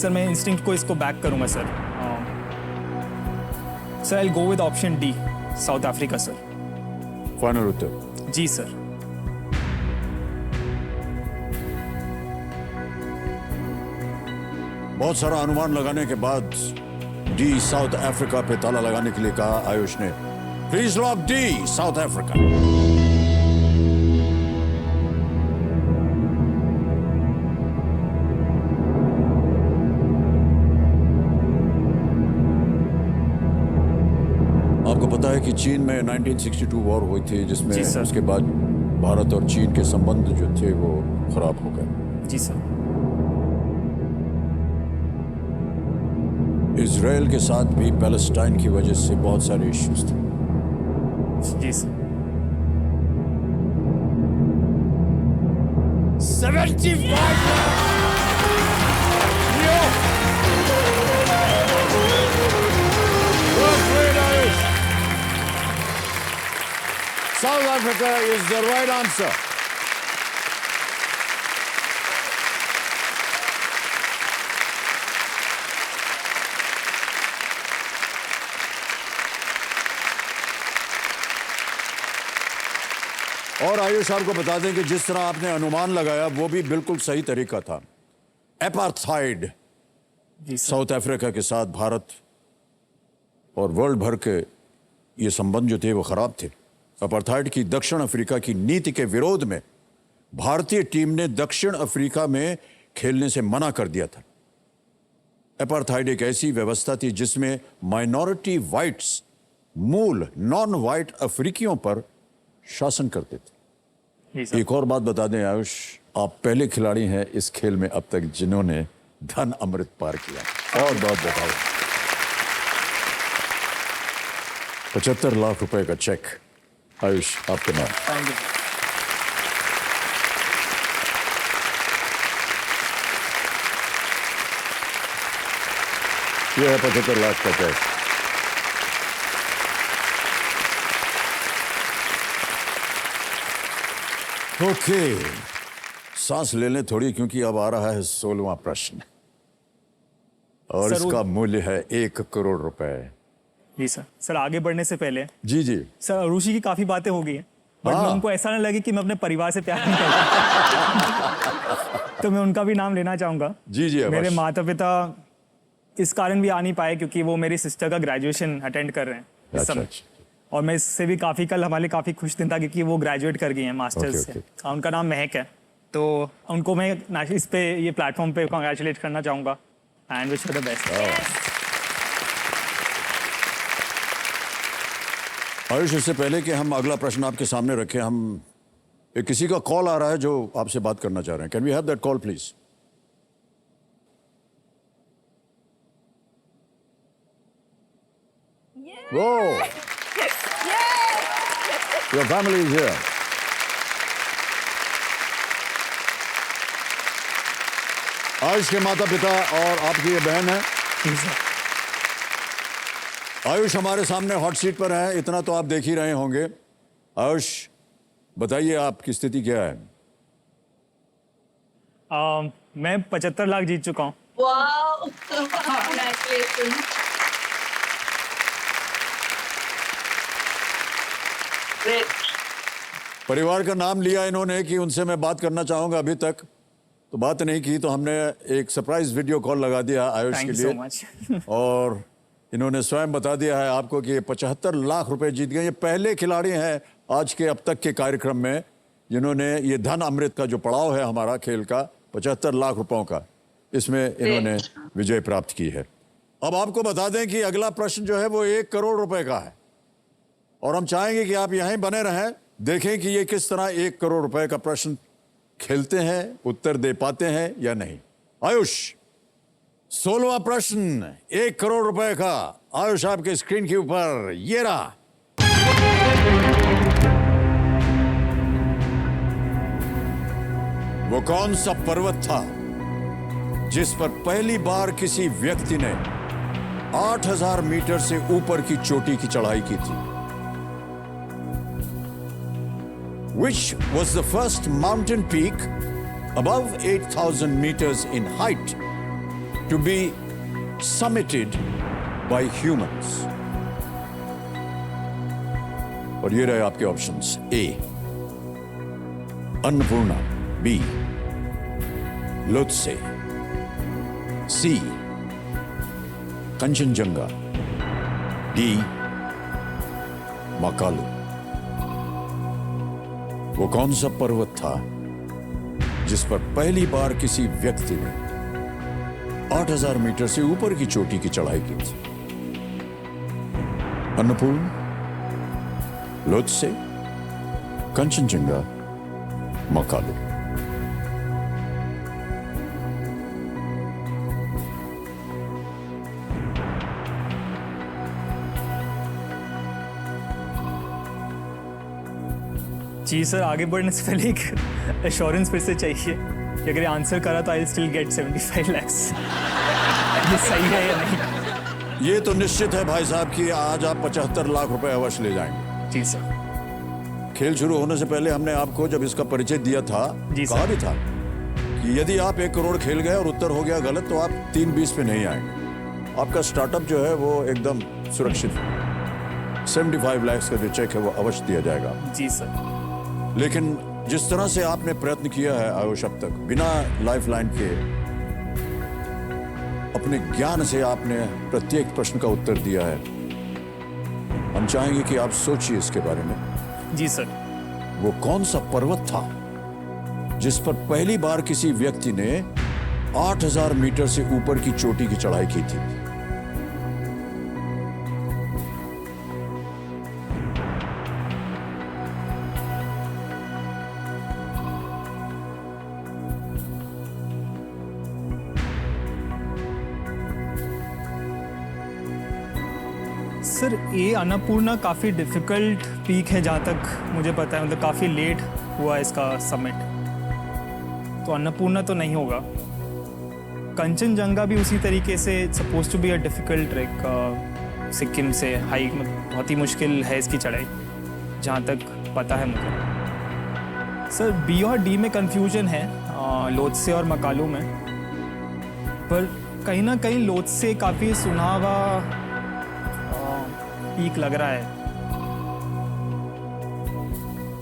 मैं इंस्टिंक्ट को इसको बैक करूंगा sir. Sir I will go with option D, South Africa sir. Final उत्तर? जी सर। बहुत सारा अनुमान लगाने के बाद डी साउथ अफ्रीका पे ताला लगाने के लिए कहा आयुष ने। Please lock D South Africa. आपको पता है कि चीन में 1962 वॉर हुई थी, जिसमें उसके बाद भारत और चीन के संबंध जो थे वो खराब हो गए। जी सर। इजराइल के साथ भी पैलेस्टाइन की वजह से बहुत सारे इश्यूज थे। जी sir. 75 South Africa is the right answer. और आयुष आपको बता दें कि जिस तरह आपने अनुमान लगाया वो भी बिल्कुल सही तरीका था। एपार्थाइड साउथ अफ्रीका के साथ भारत और वर्ल्ड भर के ये संबंध जो थे वो खराब थे। अपार्थाइड की दक्षिण अफ्रीका की नीति के विरोध में भारतीय टीम ने दक्षिण अफ्रीका में खेलने से मना कर दिया था। अपार्थाइड एक ऐसी व्यवस्था थी जिसमें माइनॉरिटी वाइट्स मूल नॉन वाइट अफ्रीकियों पर शासन करते थे। जी सर। एक और बात बता दें आयुष, आप पहले खिलाड़ी हैं इस खेल में अब तक जिन्होंने धन अमृत पार किया। बहुत बहुत बताओ। 75 लाख रुपए का चेक आयुष आपके नाम। Thank you. ये है 75 लाख का चेक। ओके, सांस ले लें थोड़ी, क्योंकि अब आ रहा है 16वां प्रश्न और सर, इसका मूल्य है 1 करोड़ रुपए। जी सर। सर आगे बढ़ने से पहले जी जी। सर अरुषि की काफी बातें हो गई हैं, बट हाँ। मैं उनको ऐसा ना लगे कि मैं अपने परिवार से प्यार नहीं करता। तो मैं उनका भी नाम लेना चाहूंगा। जी जी, अवश्य। मेरे माता पिता इस कारण भी आ नहीं पाए क्योंकि वो मेरी सिस्टर का ग्रेजुएशन अटेंड कर रहे हैं इस अच्छा, समय। अच्छा। और मैं इससे भी काफ़ी कल हमारे लिए काफ़ी खुश दिन था क्योंकि वो ग्रेजुएट कर गई हैं मास्टर्स ओके, से। उनका नाम महक है, तो उनको मैं इस पे ये प्लेटफॉर्म पे कॉन्ग्रेचुलेट करना चाहूँगा and wish the best. Ayush, इससे पहले कि हम अगला प्रश्न आपके सामने रखें, हम किसी का कॉल आ रहा है जो आपसे बात करना चाह रहे हैं। Can we have that call please? Whoa! Your family is here. Ayush के माता पिता और आपकी ये बहन है। आयुष हमारे सामने हॉट सीट पर है, इतना तो आप देख ही रहे होंगे। आयुष, बताइए आपकी स्थिति क्या है? मैं 75 लाख जीत चुका हूँ। Wow! Congratulations. Great. परिवार का नाम लिया इन्होंने कि उनसे मैं बात करना चाहूंगा, अभी तक तो बात नहीं की, तो हमने एक सरप्राइज वीडियो कॉल लगा दिया आयुष थैंक के यू सो लिए मच। और इन्होंने स्वयं बता दिया है आपको कि 75 लाख रुपए जीत गए। ये पहले खिलाड़ी हैं आज के अब तक के कार्यक्रम में जिन्होंने ये धन अमृत का जो पड़ाव है हमारा खेल का 75 लाख रुपयों का, इसमें इन्होंने विजय प्राप्त की है। अब आपको बता दें कि अगला प्रश्न जो है वो 1 करोड़ रुपए का है और हम चाहेंगे कि आप यहीं बने रहें, देखें कि ये किस तरह 1 करोड़ रुपए का प्रश्न खेलते हैं, उत्तर दे पाते हैं या नहीं। आयुष, 16वां प्रश्न 1 करोड़ रुपए का। आयुष, आपके स्क्रीन के ऊपर ये रहा। वो कौन सा पर्वत था जिस पर पहली बार किसी व्यक्ति ने 8000 मीटर से ऊपर की चोटी की चढ़ाई की थी? Which was the first mountain peak above 8,000 meters in height to be summited by humans? और ये रहे आपके ऑप्शंस। ए अन्नपूर्णा, बी लोत्से, सी कंचनजंगा, डी मकालू। वो कौन सा पर्वत था जिस पर पहली बार किसी व्यक्ति ने 8000 मीटर से ऊपर की चोटी की चढ़ाई की थी? अन्नपूर्ण, लोत्से, कंचनजंगा, मकालू। जी सर, आगे बढ़ने से पहले एक एश्योरेंस फिर से चाहिए कि अगर आंसर करा तो आई स्टिल गेट 75 लैक्स। ये सही है या नहीं? ये तो निश्चित है भाई साहब कि आज आप 75 लाख रुपए अवश्य ले जाएंगे। जी सर। खेल शुरू होने से पहले हमने आपको जब इसका परिचय दिया था, जी कहा सर। भी था कि यदि आप 1 करोड़ खेल गए और उत्तर हो गया गलत तो आप 3-20 पे नहीं आएंगे। आपका स्टार्टअप जो है वो एकदम सुरक्षित है। 75 लाख का जो चेक है वो अवश्य दिया जाएगा। जी सर। लेकिन जिस तरह से आपने प्रयत्न किया है आयुष अब तक, बिना लाइफलाइन के अपने ज्ञान से आपने प्रत्येक प्रश्न का उत्तर दिया है। हम चाहेंगे कि आप सोचिए इसके बारे में। जी सर। वो कौन सा पर्वत था जिस पर पहली बार किसी व्यक्ति ने 8000 मीटर से ऊपर की चोटी की चढ़ाई की थी? सर ये अन्नपूर्णा काफ़ी डिफ़िकल्ट पीक है जहाँ तक मुझे पता है, मतलब काफ़ी लेट हुआ इसका समिट, तो अन्नपूर्णा तो नहीं होगा। कंचनजंगा भी उसी तरीके से suppose to be a difficult track, Sikkim से हाइक बहुत ही मुश्किल है इसकी चढ़ाई जहाँ तक पता है मुझे। सर बी और डी में कन्फ्यूजन है, लोत्से और मकालू में, पर कहीं ना कहीं लोत्से काफ़ी सुनहरा पीक लग रहा है।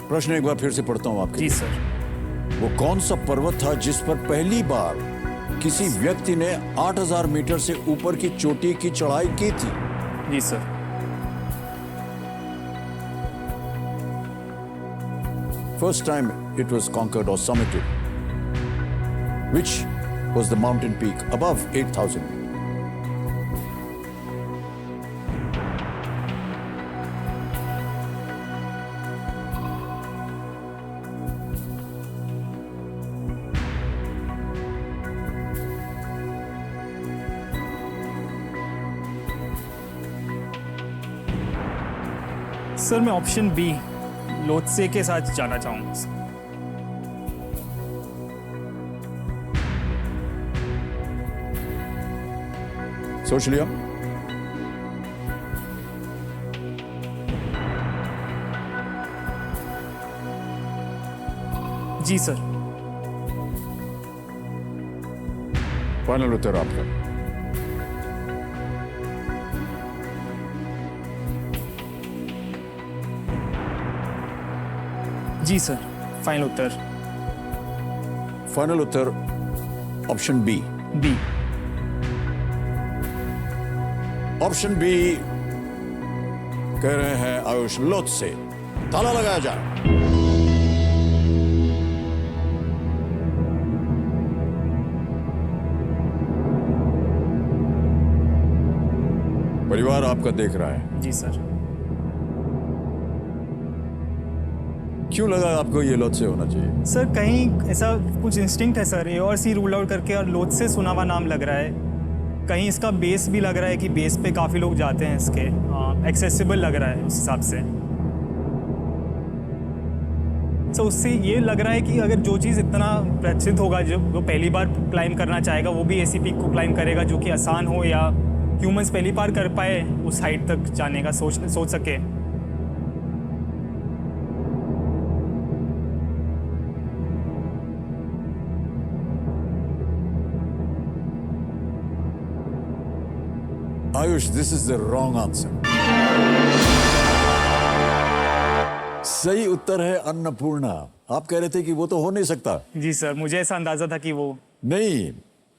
प्रश्न एक बार फिर से पढ़ता हूं आपके जी लिए। सर। वो कौन सा पर्वत था जिस पर पहली बार किसी व्यक्ति ने 8000 मीटर से ऊपर की चोटी की चढ़ाई की थी? जी sir. First time it was conquered or summited, which was the mountain peak above 8,000. Sir मैं ऑप्शन बी लोत्से के साथ जाना चाहूँगा। सोच लिया? जी सर। फाइनल उत्तर आपका? जी सर, फाइनल उत्तर फाइनल उत्तर option B. B. Option B कह रहे हैं आयुष लोत्से। ताला लगाया जाए। परिवार आपका देख रहा है। जी सर। क्यों लगा आपको ये लोत्से होना चाहिए? सर कहीं ऐसा कुछ इंस्टिंक्ट है सर, ए और सी रूल आउट करके, और लोत्से सुना हुआ नाम लग रहा है। कहीं इसका बेस भी लग रहा है कि बेस पे काफ़ी लोग जाते हैं इसके, एक्सेसिबल लग रहा है उस हिसाब से। तो उससे ये लग रहा है कि अगर जो चीज़ इतना प्रचलित होगा, जो पहली बार क्लाइम करना चाहेगा वो भी ऐसी पीक को क्लाइम करेगा जो कि आसान हो, या ह्यूमंस पहली बार कर पाए उस हाइट तक जाने का सोच सके। Ayush, this is the wrong answer. सही उत्तर है अन्नपूर्णा। आप कह रहे थे कि वो तो हो नहीं सकता। जी सर, मुझे ऐसा अंदाजा था कि वो नहीं,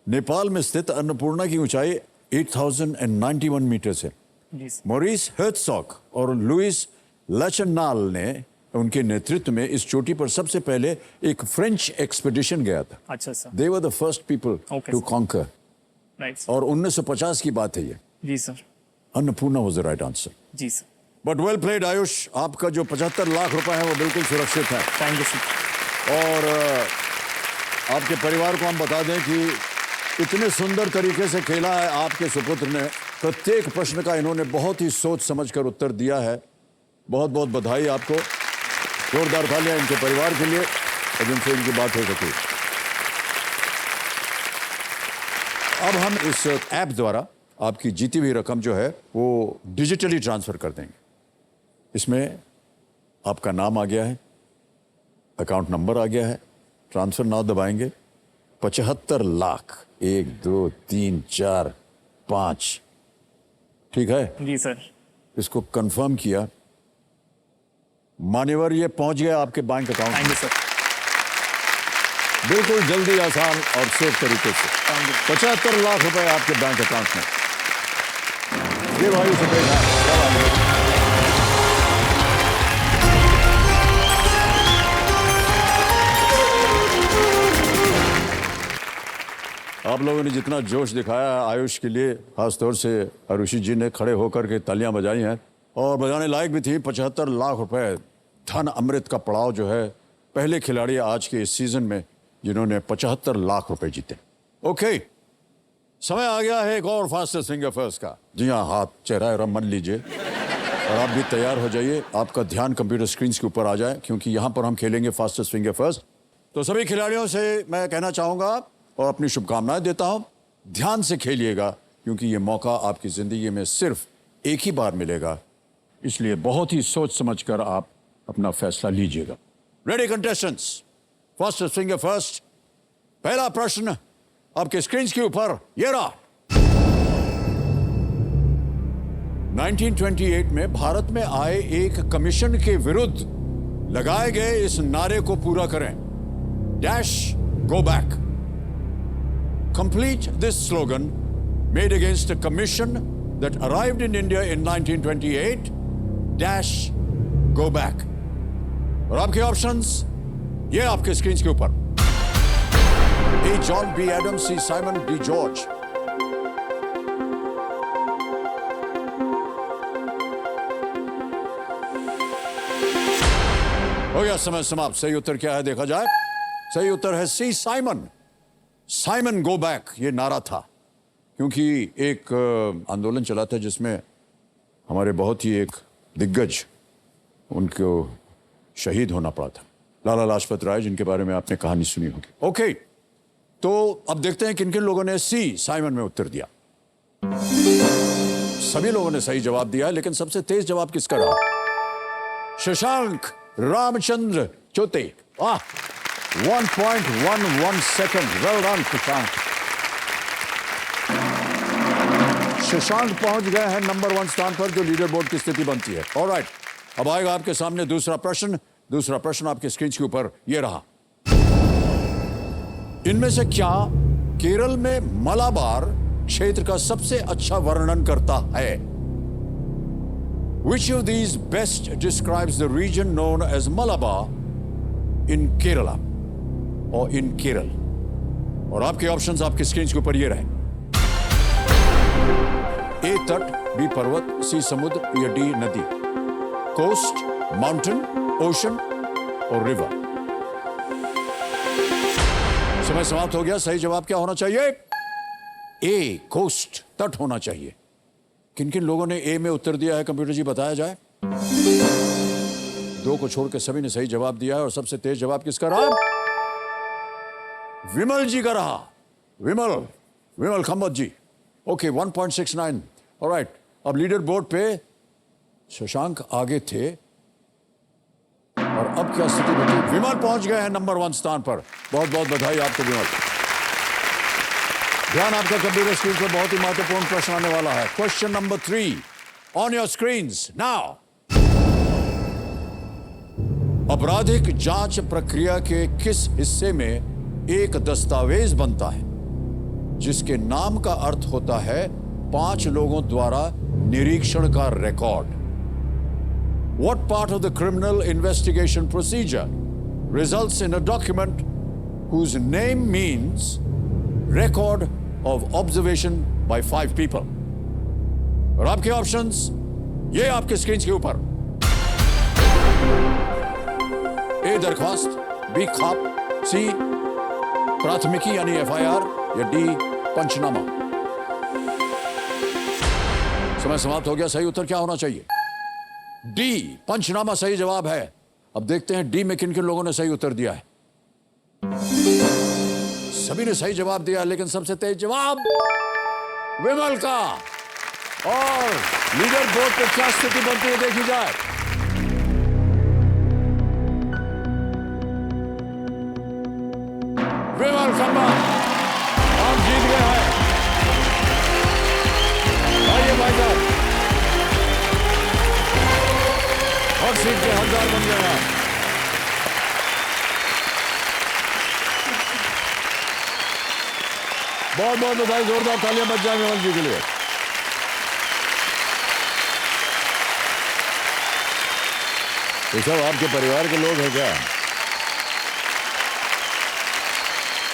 नेपाल में स्थित अन्नपूर्णा की ऊंचाई 8091 मीटर है। जी सर। मॉरिस हर्ट्सॉक और लुइस लचनाल ने उनके नेतृत्व में इस चोटी पर सबसे पहले एक फ्रेंच एक्सपेडिशन गया था। अच्छा sir. They were the first people Okay, to sir. Conquer. Right. और 1950 की बात है ये। जी sir. Annapurna was the right answer. जी sir. But well played Aayush. आपका जो 75 लाख रुपए है वो बिल्कुल सुरक्षित है। Thank you sir. और आपके परिवार को हम बता दें कि इतने सुंदर तरीके से खेला है आपके सुपुत्र ने। प्रत्येक प्रश्न का इन्होंने बहुत ही सोच समझकर उत्तर दिया है। बहुत बहुत बधाई आपको। जोरदार तालियां इनके परिवार के लिए और जिनसे इनकी बात हो सकी। अब हम इस ऐप द्वारा आपकी जीती हुई रकम जो है वो डिजिटली ट्रांसफर कर देंगे। इसमें आपका नाम आ गया है, अकाउंट नंबर आ गया है, ट्रांसफर नाउ दबाएंगे। 75 लाख, 1 2 3 4 5, ठीक है। जी सर। इसको कंफर्म किया, मान्यवर ये पहुंच गया आपके बैंक अकाउंट थैंक में। You sir. बिल्कुल जल्दी, आसान और सेफ तरीके से थैंक यू। 75 लाख रुपए आपके बैंक अकाउंट में। ये भाई उसे देखा, क्या बात है? आप लोगों ने जितना जोश दिखाया है आयुष के लिए, खासतौर से आरुषि जी ने खड़े होकर के तालियां बजाई हैं और बजाने लायक भी थी। 75 लाख रुपए धन अमृत का पड़ाव जो है, पहले खिलाड़ी आज के इस सीजन में जिन्होंने 75 लाख रुपए जीते। ओके, समय आ गया है एक और फास्टेस्ट फिंगर फर्स्ट का। जी हाँ, हाथ चेहरा मन लीजिए। और आप भी तैयार हो जाइए, आपका ध्यान कंप्यूटर स्क्रीन के ऊपर आ जाए, क्योंकि यहाँ पर हम खेलेंगे फास्टेस्ट फिंगर फर्स्ट। तो सभी खिलाड़ियों से मैं कहना चाहूँगा और अपनी शुभकामनाएं देता हूँ, ध्यान से खेलिएगा, क्योंकि ये मौका आपकी ज़िंदगी में सिर्फ एक ही बार मिलेगा, इसलिए बहुत ही सोच समझकर आप अपना फैसला लीजिएगा। Ready contestants, fastest finger first. पहला प्रश्न आपके स्क्रीन के ऊपर ये रहा। 1928 में भारत में आए एक कमीशन के विरुद्ध लगाए गए इस नारे को पूरा करें। Dash go back. Complete this slogan made against a commission that arrived in India in 1928. Dash go back. और आपके ऑप्शंस ये आपके स्क्रीन के ऊपर। A. John B. Adams, C. Simon D. George. हो गया समय समाप्त। सही उत्तर क्या है देखा जाए। सही उत्तर है सी, साइमन। साइमन गो बैक ये नारा था, क्योंकि एक आंदोलन चला था जिसमें हमारे बहुत ही एक दिग्गज उनको शहीद होना पड़ा था, लाला लाजपत राय, जिनके बारे में आपने कहानी सुनी होगी। ओके, तो अब देखते हैं किन किन लोगों ने सी साइमन में उत्तर दिया। सभी लोगों ने सही जवाब दिया है, लेकिन सबसे तेज जवाब किसका रहा? Shashank Ramchandra Chote. 1.11 second. Well done Shashank. Shashank पहुंच गए हैं नंबर 1 स्थान पर, जो लीडर बोर्ड की स्थिति बनती है। ऑलराइट, अब आएगा आपके सामने दूसरा प्रश्न। दूसरा प्रश्न आपके स्क्रीन के ऊपर यह रहा। इनमें से क्या केरल में मलाबार क्षेत्र का सबसे अच्छा वर्णन करता है? Which of these best describes the region known as Malabar in Kerala or in Kerala? और आपके ऑप्शंस आपके स्क्रीन के ऊपर ये रहे। ए तट, बी पर्वत, सी समुद्र या डी नदी। कोस्ट, माउंटेन, ओशन और रिवर। समय समाप्त हो गया। सही जवाब क्या होना चाहिए? ए, कोस्ट, तट होना चाहिए। किन किन लोगों ने ए में उत्तर दिया है कंप्यूटर जी बताया जाए। 2 को छोड़कर सभी ने सही जवाब दिया है, और सबसे तेज जवाब किसका रहा? विमल जी का रहा। विमल खम्मत जी। ओके, 1.69। ऑलराइट, अब लीडर बोर्ड पे शशांक आगे थे, और अब क्या स्थिति बची? विमल पहुंच गए हैं नंबर 1 स्थान पर। बहुत बहुत बधाई आपको विमल। ध्यान आपका कंप्यूटर स्क्रीन पर बहुत ही महत्वपूर्ण प्रश्न आने वाला है। Question number 3 on your screens now. आपराधिक जांच प्रक्रिया के किस हिस्से में एक दस्तावेज बनता है जिसके नाम का अर्थ होता है 5 लोगों द्वारा निरीक्षण का record? What part of the criminal investigation procedure results in a document whose name means record of observation by 5 people? और आपके ऑप्शंस ये आपके स्क्रीन के ऊपर। ए दरख्वास्त, बी खाप, सी प्राथमिकी यानी FIR या डी पंचनामा। समय समाप्त हो गया। सही उत्तर क्या होना चाहिए? डी पंचनामा सही जवाब है। अब देखते हैं डी में किन किन लोगों ने सही उत्तर दिया है। सभी ने सही जवाब दिया, लेकिन सबसे तेज जवाब विमल का। और लीडर बोर्ड पर क्या स्थिति बनती है देखी जाए। विमल खम्मा हम जीत गए हैं। आइए भाई साहब, हर सीट के हकदार बन गए हैं। बहुत बहुत बधाई, जोरदार तालियां बज जाए विमल जी के लिए। ये सब आपके परिवार के लोग हैं क्या?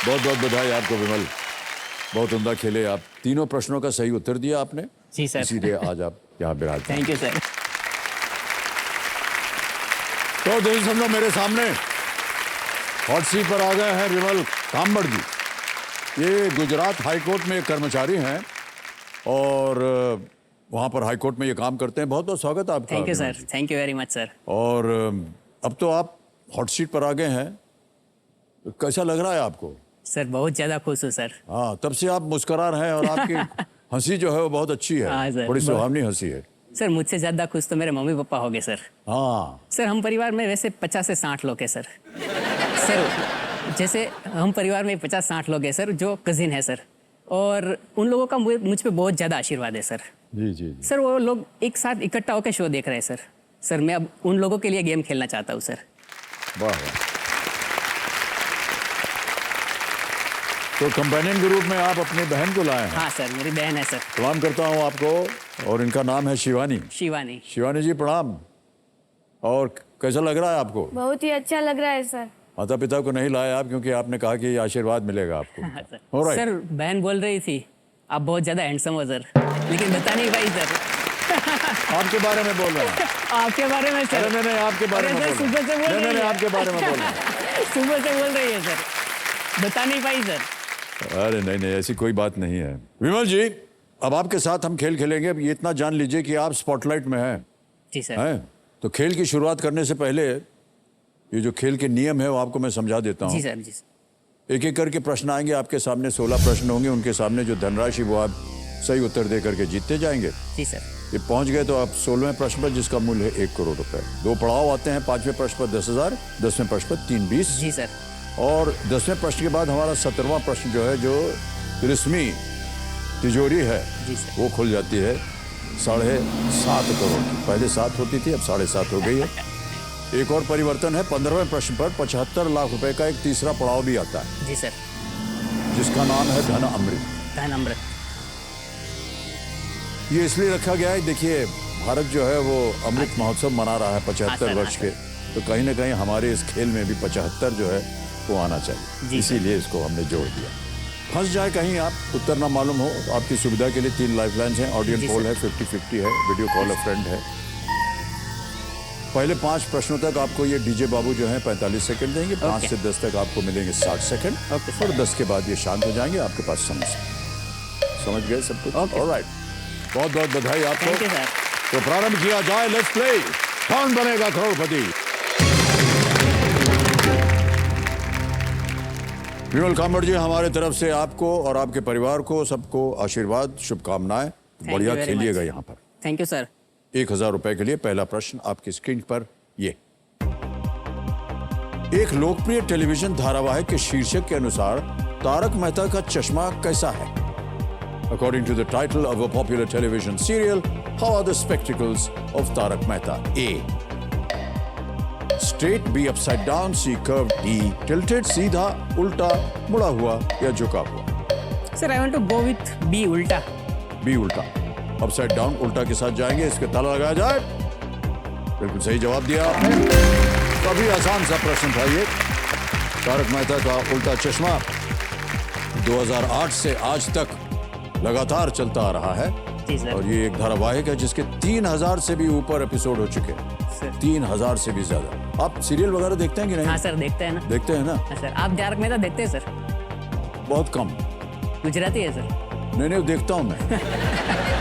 बहुत बहुत बधाई आपको विमल, बहुत उम्दा खेले आप। तीनों प्रश्नों का सही उत्तर दिया आपने। जी सर। इसीलिए आज आप यहाँ विराज। Thank you sir. तो देखिए सब लोग मेरे सामने हॉट सीट पर आ गए हैं विमल कांबड़ जी। ये गुजरात हाई कोर्ट में एक कर्मचारी हैं और वहाँ पर हाई कोर्ट में ये काम करते हैं। बहुत बहुत स्वागत है आपका। थैंक यू विमल सर, जी। Thank you very much sir. और अब तो आप हॉट सीट पर आ गए हैं, कैसा लग रहा है आपको? सर बहुत ज़्यादा खुश हूँ सर। हाँ, तब से आप मुस्कुरा रहे हैं और आपकी हंसी जो है वो बहुत अच्छी हाँ है, सर, बड़ी सुहावनी हंसी है। सर मुझसे ज़्यादा खुश तो मेरे मम्मी पापा हो गए सर। हाँ, सर हम परिवार में वैसे 50 से 60 लोग हैं सर। सर जैसे हम परिवार में 50-60 लोग हैं सर, जो कजिन है सर, और उन लोगों का मुझ पे बहुत ज़्यादा आशीर्वाद है सर। जी जी जी। सर वो लोग एक साथ इकट्ठा होकर शो देख रहे हैं सर। सर मैं अब उन लोगों के लिए गेम खेलना चाहता हूँ सर। वाह वाह। तो कंपेनियन ग्रुप में आप अपनी बहन को लाए हैं। हाँ सर, मेरी बहन है सर, प्रणाम करता हूँ आपको, और इनका नाम है शिवानी। शिवानी। शिवानी जी प्रणाम। और कैसा लग रहा है आपको? बहुत ही अच्छा लग रहा है सर। माता पिता को नहीं लाए आप, क्योंकि आपने कहा कि आशीर्वाद मिलेगा आपको। हाँ सर। Alright. सर बहन बोल रही थी आप बहुत ज़्यादा हैंडसम हो सर, लेकिन बता नहीं पाई सर। आपके बारे में बोल रहे हैं। आपके बारे में सर। नहीं, आपके बारे में अरे बोल सर, रहे सुबह से हैं। बोल रही नहीं, है। आपके बारे में बोल रहे हैं। सुबह से बोल रही है सर, बता नहीं पाई सर। अरे नहीं, ऐसी कोई बात नहीं है। विमल जी, अब आपके साथ हम खेल खेलेंगे। अब ये इतना जान लीजिए कि आप स्पॉटलाइट में हैं। जी सर। हैं? तो खेल की शुरुआत करने से पहले ये जो खेल के नियम है वो आपको मैं समझा देता जी हूँ। सर, जी सर। एक एक करके प्रश्न आएंगे आपके सामने। 16 प्रश्न होंगे, उनके सामने जो धनराशि वो आप सही उत्तर दे करके जीतते जाएंगे। जी सर। ये पहुंच गए तो आप 16वें प्रश्न पर, जिसका मूल्य है 1 करोड़ रुपए। 2 पड़ाव आते हैं। 5वें प्रश्न पर 10,000, 10वें प्रश्न पर 320। जी सर। और 10वें प्रश्न के बाद हमारा 17वां प्रश्न जो है, जो तिलिस्मी तिजोरी है, जी सर। वो खुल जाती है 7.5 करोड़ की। पहले 7 होती थी, अब 7.5 हो गई है। एक और परिवर्तन है। 15वें प्रश्न पर 75 लाख रुपए का एक तीसरा पड़ाव भी आता है, जी सर। जिसका नाम है धन अमृत। धन अमृत। ये इसलिए रखा गया है, देखिए भारत जो है वो अमृत महोत्सव मना रहा है 75 हाँ वर्ष सर। के। तो कहीं ना कहीं हमारे इस खेल में भी 75 जो है वो आना जी चाहिए, सर। इसीलिए इसको हमने जोड़ दिया। फंस जाए कहीं आप, उत्तर ना मालूम हो, तो आपकी सुविधा के लिए 3 लाइफलाइंस हैं। ऑडियंस जी पोल सर। है, 50-50 है, वीडियो कॉल अ फ्रेंड है। पहले 5 प्रश्नों तक आपको ये डीजे बाबू जो है 45 सेकंड देंगे। 5 ओके। से 10 तक आपको मिलेंगे 60 सेकंड। Okay sir. और 10 के बाद ये शांत हो जाएंगे, आपके पास समझ गए सब कुछ? ओके। ऑलराइट, बहुत बहुत बधाई आपको। Thank you sir. तो प्रारंभ किया जाए। Let's play. कौन बनेगा करोड़पति? विमल कामड़ जी, हमारे तरफ से आपको और आपके परिवार को सबको आशीर्वाद, शुभकामनाएं। बढ़िया very खेलिएगा much. यहाँ पर। Thank you sir. 1000 रुपए के लिए पहला प्रश्न आपकी स्क्रीन पर। ये एक लोकप्रिय टेलीविजन धारावाहिक के शीर्षक के अनुसार तारक मेहता का चश्मा कैसा है? According to the title of a popular television serial, how are the spectacles of Tarak Mehta? A. Straight, B. Upside down, C. Curved, D. Tilted, सीधा, उल्टा, मुड़ा हुआ या झुका हुआ? Sir I want to go with B, उल्टा। B उल्टा। Upside down उल्टा के साथ जाएंगे, इसके ताला लगाया जाए। बिल्कुल सही जवाब दिया आपने। काफी आसान सा प्रश्न था ये। तारक मेहता का उल्टा चश्मा 2008 से आज तक लगातार चलता आ रहा है। जी सर। और ये एक धारावाहिक है जिसके 3000 से भी ऊपर एपिसोड हो चुके हैं। सर। 3000 से भी ज्यादा। आप सीरियल वगैरह देखते हैं कि नहीं? हाँ सर, देखते हैं ना। देखते हैं ना? हाँ सर। आप तारक मेहता देखते हैं सर? बहुत कम। गुजराती है सर? नहीं, देखता हूँ मैं।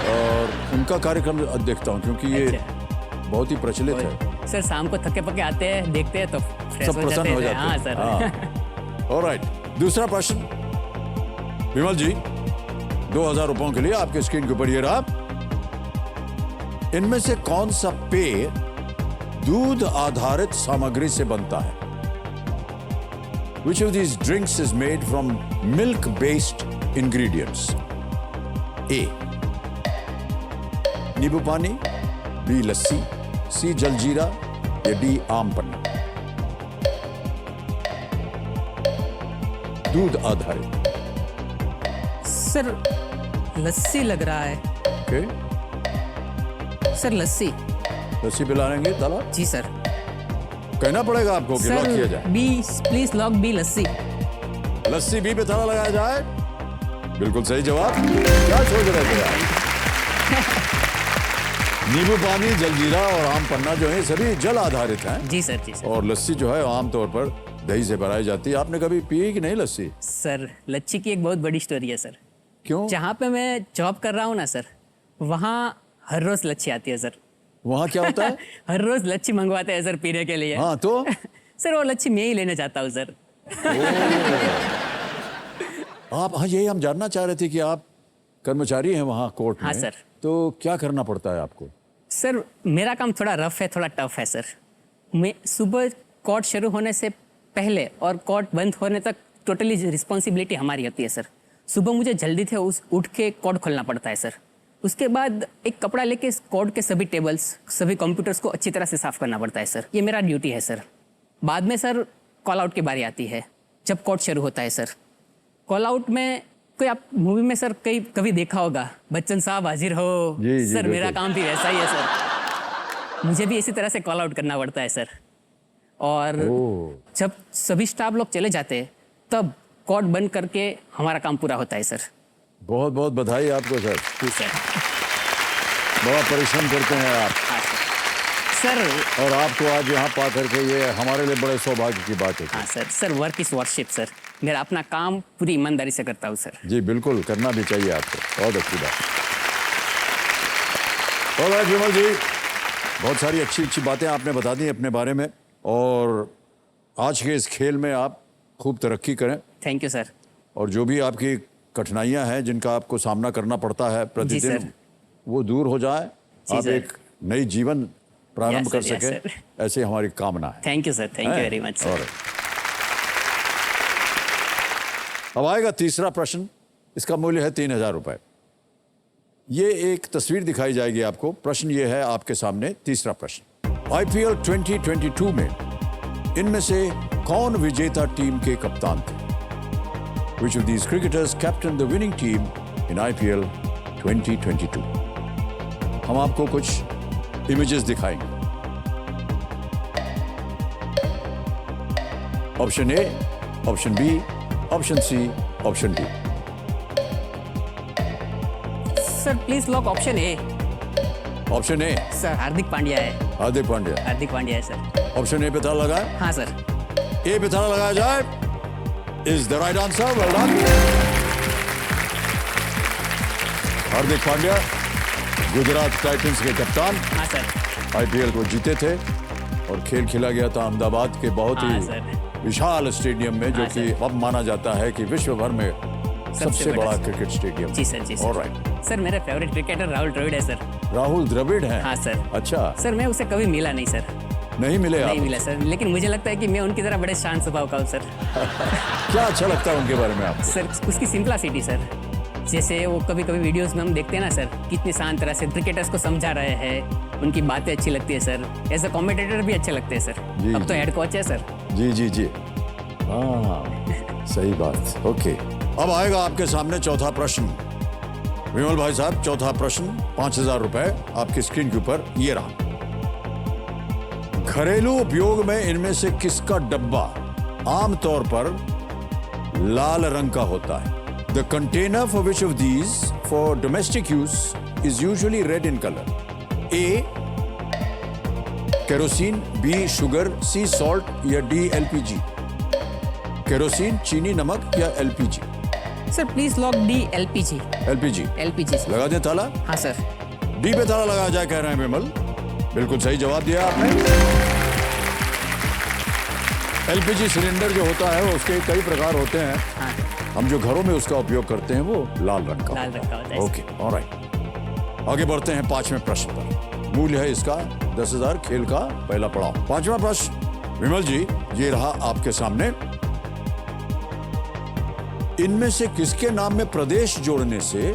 और उनका कार्यक्रम देखता हूँ, क्योंकि ये अच्छा। बहुत ही प्रचलित है। सर शाम को थके पके आते हैं, देखते हैं तो फ्रेश सब प्रसन्न हो हैं। जाते हाँ हैं। सर। ऑलराइट, दूसरा प्रश्न विमल जी, 2000 रुपयों के लिए आपके स्क्रीन के ऊपर ये रहा। इनमें से कौन सा पेय दूध आधारित सामग्री से बनता है? Which of these drinks is made from milk-based ingredients? A. नींबू पानी, B. लस्सी, C. जलजीरा या D. आम पन्ना? दूध आधारित। सर लस्सी लग रहा है। ओके, सर लस्सी। लस्सी पिला लेंगे ताला? जी सर। कहना पड़ेगा आपको कि लॉक किया सर जाए। B, please lock B, lassi. Lassi B पे ताला लगाया जाए। बिल्कुल सही जवाब। क्या सोच रहे थे आप? नींबू पानी, जलजीरा और आम पन्ना जो है सभी जल आधारित हैं। जी सर, जी सर। और लस्सी जो है आमतौर पर दही से बनाई जाती है। आपने कभी पी कि नहीं लस्सी? सर लच्छी की एक बहुत बड़ी स्टोरी है सर। क्यों? जहाँ पे मैं जॉब कर रहा हूँ ना सर, वहाँ हर रोज लच्छी आती है सर। वहाँ क्या होता है? हर रोज लच्छी मंगवाते हैं सर पीने के लिए। हाँ तो सर वो लच्छी मैं ही लेने जाता हूँ सर। आप, हाँ यही हम जानना चाह रहे थे कि आप कर्मचारी हैं वहाँ कोर्ट में। हाँ, सर। तो क्या करना पड़ता है आपको? सर मेरा काम थोड़ा रफ है, थोड़ा टफ है सर। मैं सुबह कोर्ट शुरू होने से पहले और कोर्ट बंद होने तक टोटली रिस्पॉन्सिबिलिटी हमारी होती है सर। सुबह मुझे जल्दी से उठ के कोर्ट खोलना पड़ता है सर। उसके बाद एक कपड़ा लेके कोर्ट के सभी टेबल्स, सभी कंप्यूटर्स को अच्छी तरह से साफ करना पड़ता है सर। ये मेरा ड्यूटी है सर। बाद में सर कॉल आउट की बारी आती है जब कोर्ट शुरू होता है सर। कॉल आउट में कोई आप मूवी में सर कभी देखा होगा, बच्चन साहब हाजिर हो। जी, सर मेरा बिल्कुल। काम भी वैसा ही है सर। मुझे भी इसी तरह से कॉल आउट करना पड़ता है सर। और जब सभी स्टाफ लोग चले जाते हैं तब कोर्ट बंद करके हमारा काम पूरा होता है सर। बहुत बहुत बधाई आपको सर। जी सर। बड़ा परिश्रम करते हैं आप, हाँ सर। सर और आपको आज यहाँ पा करके ये हमारे लिए बड़े सौभाग्य की बात है। हाँ sir work is worship sir. मेरा अपना काम पूरी ईमानदारी से करता हूँ सर। जी बिल्कुल, करना भी चाहिए आपको। बहुत अच्छी बात। और विमल जी, बहुत सारी अच्छी अच्छी बातें आपने बता दी अपने बारे में, और आज के इस खेल में आप खूब तरक्की करें, थैंक यू सर। और जो भी आपकी कठिनाइयां हैं जिनका आपको सामना करना पड़ता है जी प्रतिदिन, सर। वो दूर हो जाए, जी आप सर। एक नई जीवन प्रारंभ Yes, कर sir, yes, सके, sir। ऐसे हमारी कामना है। Thank you sir, thank you very much sir. और अब आएगा तीसरा प्रश्न। इसका मूल्य है 3,000 रुपए। ये एक तस्वीर दिखाई जाएगी आपको। प्रश्न ये है आपके सामने, तीसरा प्रश्न। आईपीएल 2022 में इनमें से कौन विजेता टीम के कप्तान थे? Which of these cricketers captained the winning team in IPL 2022? हम आपको कुछ इमेजेस दिखाएंगे। Option A, option B, option C, option D. Sir please lock option A. Option A, sir Hardik Pandya है। हार्दिक पांड्या। हार्दिक पांड्या है सर। ऑप्शन ए पे ताला लगाए। हाँ सर। ए पे ताला लगाया जाए। Is the right answer. Well done. Hardik Pandya Gujarat Titans के कप्तान, हाँ सर। आईपीएल को जीते थे, और खेल खेला गया था अहमदाबाद के बहुत हाँ ही सर। विशाल स्टेडियम में, जो हाँ कि अब माना जाता है कि विश्व भर में सबसे बड़ा क्रिकेट स्टेडियम। जी सर, जी सर। ऑलराइट। सर मेरे फेवरेट क्रिकेटर राहुल द्रविड़ है सर। राहुल द्रविड़ हैं? हाँ सर। अच्छा, सर मैं उसे कभी मिला नहीं सर। नहीं मिले आप? नहीं मिला सर, लेकिन मुझे लगता है कि मैं उनकी तरह बड़े शांत स्वभाव का हूँ सर। क्या अच्छा लगता है उनके बारे में आपको? सर उसकी सिंपलिसिटी सर। जैसे वो कभी कभी वीडियोस में हम देखते हैं ना सर, कितनी शांत तरह से क्रिकेटर्स को समझा रहे हैं, उनकी बातें अच्छी लगती है सर। एज अ कमेंटेटर भी अच्छे लगते हैं सर। जी, अब तो जी। हेड कोच है सर। जी जी जी, हाँ सही बात। ओके, अब आएगा आपके सामने चौथा प्रश्न। विमल भाई साहब, चौथा प्रश्न, 5,000 रुपए आपकी स्क्रीन के ऊपर ये रहा। घरेलू उपयोग में इनमें से किसका डब्बा आमतौर पर लाल रंग का होता है? The container for which of these for domestic use is usually red in colour? A kerosene, B sugar, C salt, या डी एलपीजी? केरोसिन, चीनी, नमक, या LPG? Sir please lock D LPG. LPG LPG sir. लगा दें ताला। हाँ sir. D पे ताला लगाया जाए कह रहे हैं विमल। बिल्कुल सही जवाब दिया आपने। एलपीजी सिलेंडर जो होता है वो उसके कई प्रकार होते हैं। हाँ हम जो घरों में उसका उपयोग करते हैं वो लाल रंग का लाल रंग का होता है। Okay, alright. आगे बढ़ते हैं पांचवें प्रश्न पर। मूल्य है इसका 10,000, खेल का पहला पड़ाव। पांचवा प्रश्न, विमल जी ये रहा आपके सामने। इनमें से किसके नाम में प्रदेश जोड़ने से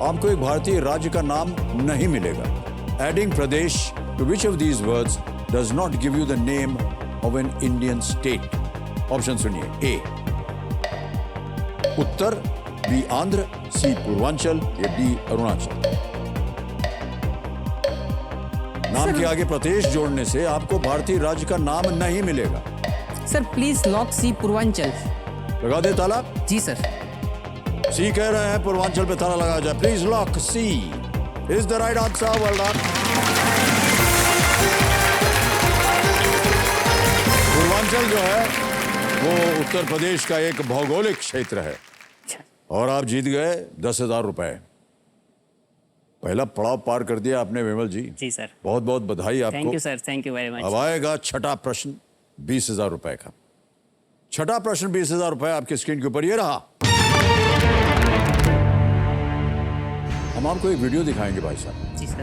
आपको एक भारतीय राज्य का नाम नहीं मिलेगा? Adding Pradesh to which of these words does not give you the name of an Indian state? Option सुनिए। A Uttar, B Andhra, C Purvanchal, या डी अरुणाचल? नाम के आगे प्रदेश जोड़ने से आपको भारतीय राज्य का नाम नहीं मिलेगा। सर प्लीज लॉक सी पूर्वांचल। लगा दे ताला। जी सर। सी कह रहे हैं, पूर्वांचल पे ताला लगाया जाए। Please lock C is the right answer. Well done. Purvanchal जो है वो उत्तर प्रदेश का एक भौगोलिक क्षेत्र है, और आप जीत गए 10,000 रुपए। पहला पड़ाव पार कर दिया आपने विमल जी। जी सर। बहुत बहुत बधाई थैंक आपको। You sir, thank you very अब मच। आएगा छठा प्रश्न 20,000 रुपए का। छठा प्रश्न 20,000 रुपए आपकी स्क्रीन के ऊपर ये रहा। हम आपको एक वीडियो दिखाएंगे भाई साहब। जी सर।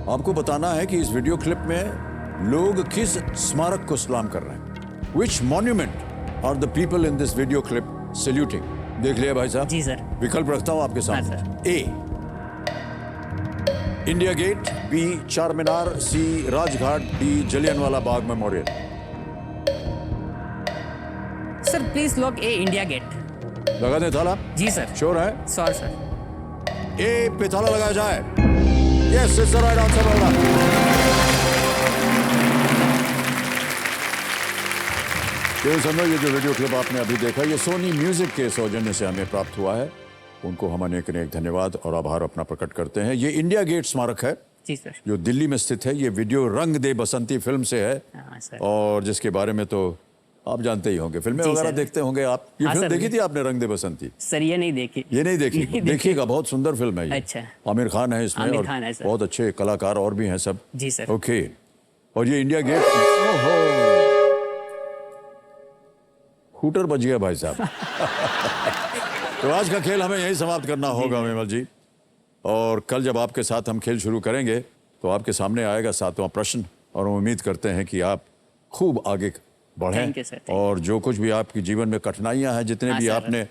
आपको बताना है कि इस वीडियो क्लिप में लोग किस स्मारक को सलाम कर रहे हैं। Which monument are the people in this video clip saluting. देख लिया भाई साहब? जी सर। विकल्प रखता हूं आपके सामने। हाँ, ए India gate, B Char Minar, C Rajghat, D Jallianwala Bagh memorial. Sir please lock A, India gate. लगा दें ताला? जी सर। श्योर है? Sorry sir. ए पे ताला लगाया जाए। Yes it's the right answer होगा। तो समझो ये जो वीडियो क्लिप आपने अभी देखा ये सोनी म्यूजिक के सौजन्य से हमें प्राप्त हुआ है। उनको हम अनेक अनेक धन्यवाद और आभार अपना प्रकट करते हैं। ये इंडिया गेट स्मारक है जी सर। जो दिल्ली में स्थित है। ये वीडियो रंग दे बसंती फिल्म से है। हाँ सर। और जिसके बारे में तो आप जानते ही होंगे, फिल्में जी वगैरह सर। देखते होंगे आप। ये हाँ फिल्म सर। देखी थी आपने, रंग दे बसंती? सर ये नहीं देखी। ये नहीं देखी? नहीं देखी। देखिएगा, बहुत सुंदर फिल्म है ये। अच्छा। आमिर खान है इसमें आमिर और खान है सर। बहुत अच्छे कलाकार और भी हैं सब। जी सर। ओके। और ये इंडिया गेट, ओहो हूटर बज गया भाई साहब। तो आज का खेल हमें यही समाप्त करना होगा विमल जी। और कल जब आपके साथ हम खेल शुरू करेंगे तो आपके सामने आएगा 7वां प्रश्न और हम उम्मीद करते हैं कि आप खूब आगे बढ़ें। Thank you, sir. Thank और जो कुछ भी आपके जीवन में कठिनाइयां हैं, जितने हाँ, भी सर। आपने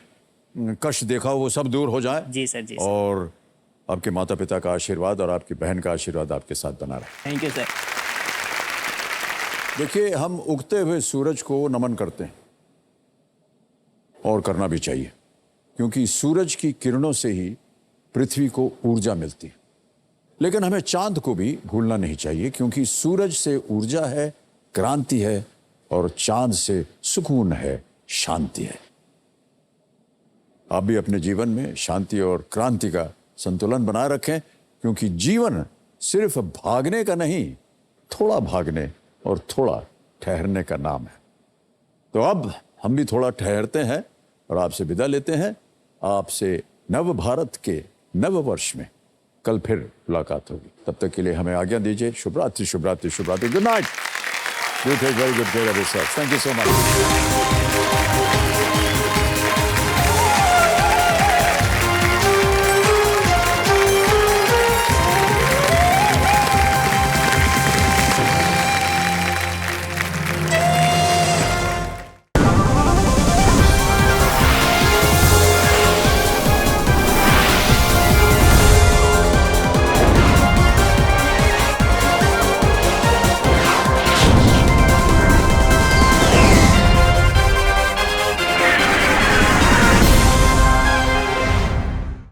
कष्ट देखा हो वो सब दूर हो जाए। जी सर, जी सर। और आपके माता पिता का आशीर्वाद और आपकी बहन का आशीर्वाद आपके साथ बना रहे। Thank you sir. देखिए, हम उगते हुए सूरज को नमन करते हैं और करना भी चाहिए, क्योंकि सूरज की किरणों से ही पृथ्वी को ऊर्जा मिलती है। लेकिन हमें चांद को भी भूलना नहीं चाहिए, क्योंकि सूरज से ऊर्जा है, क्रांति है, और चांद से सुकून है, शांति है। आप भी अपने जीवन में शांति और क्रांति का संतुलन बनाए रखें, क्योंकि जीवन सिर्फ भागने का नहीं, थोड़ा भागने और थोड़ा ठहरने का नाम है। तो अब हम भी थोड़ा ठहरते हैं और आपसे विदा लेते हैं। आपसे नव भारत के नव वर्ष में कल फिर मुलाकात होगी। तब तक के लिए हमें आज्ञा दीजिए। शुभ रात्रि, शुभ रात्रि, शुभ रात्रि। Good night. You take very good care of yourself. Thank you so much.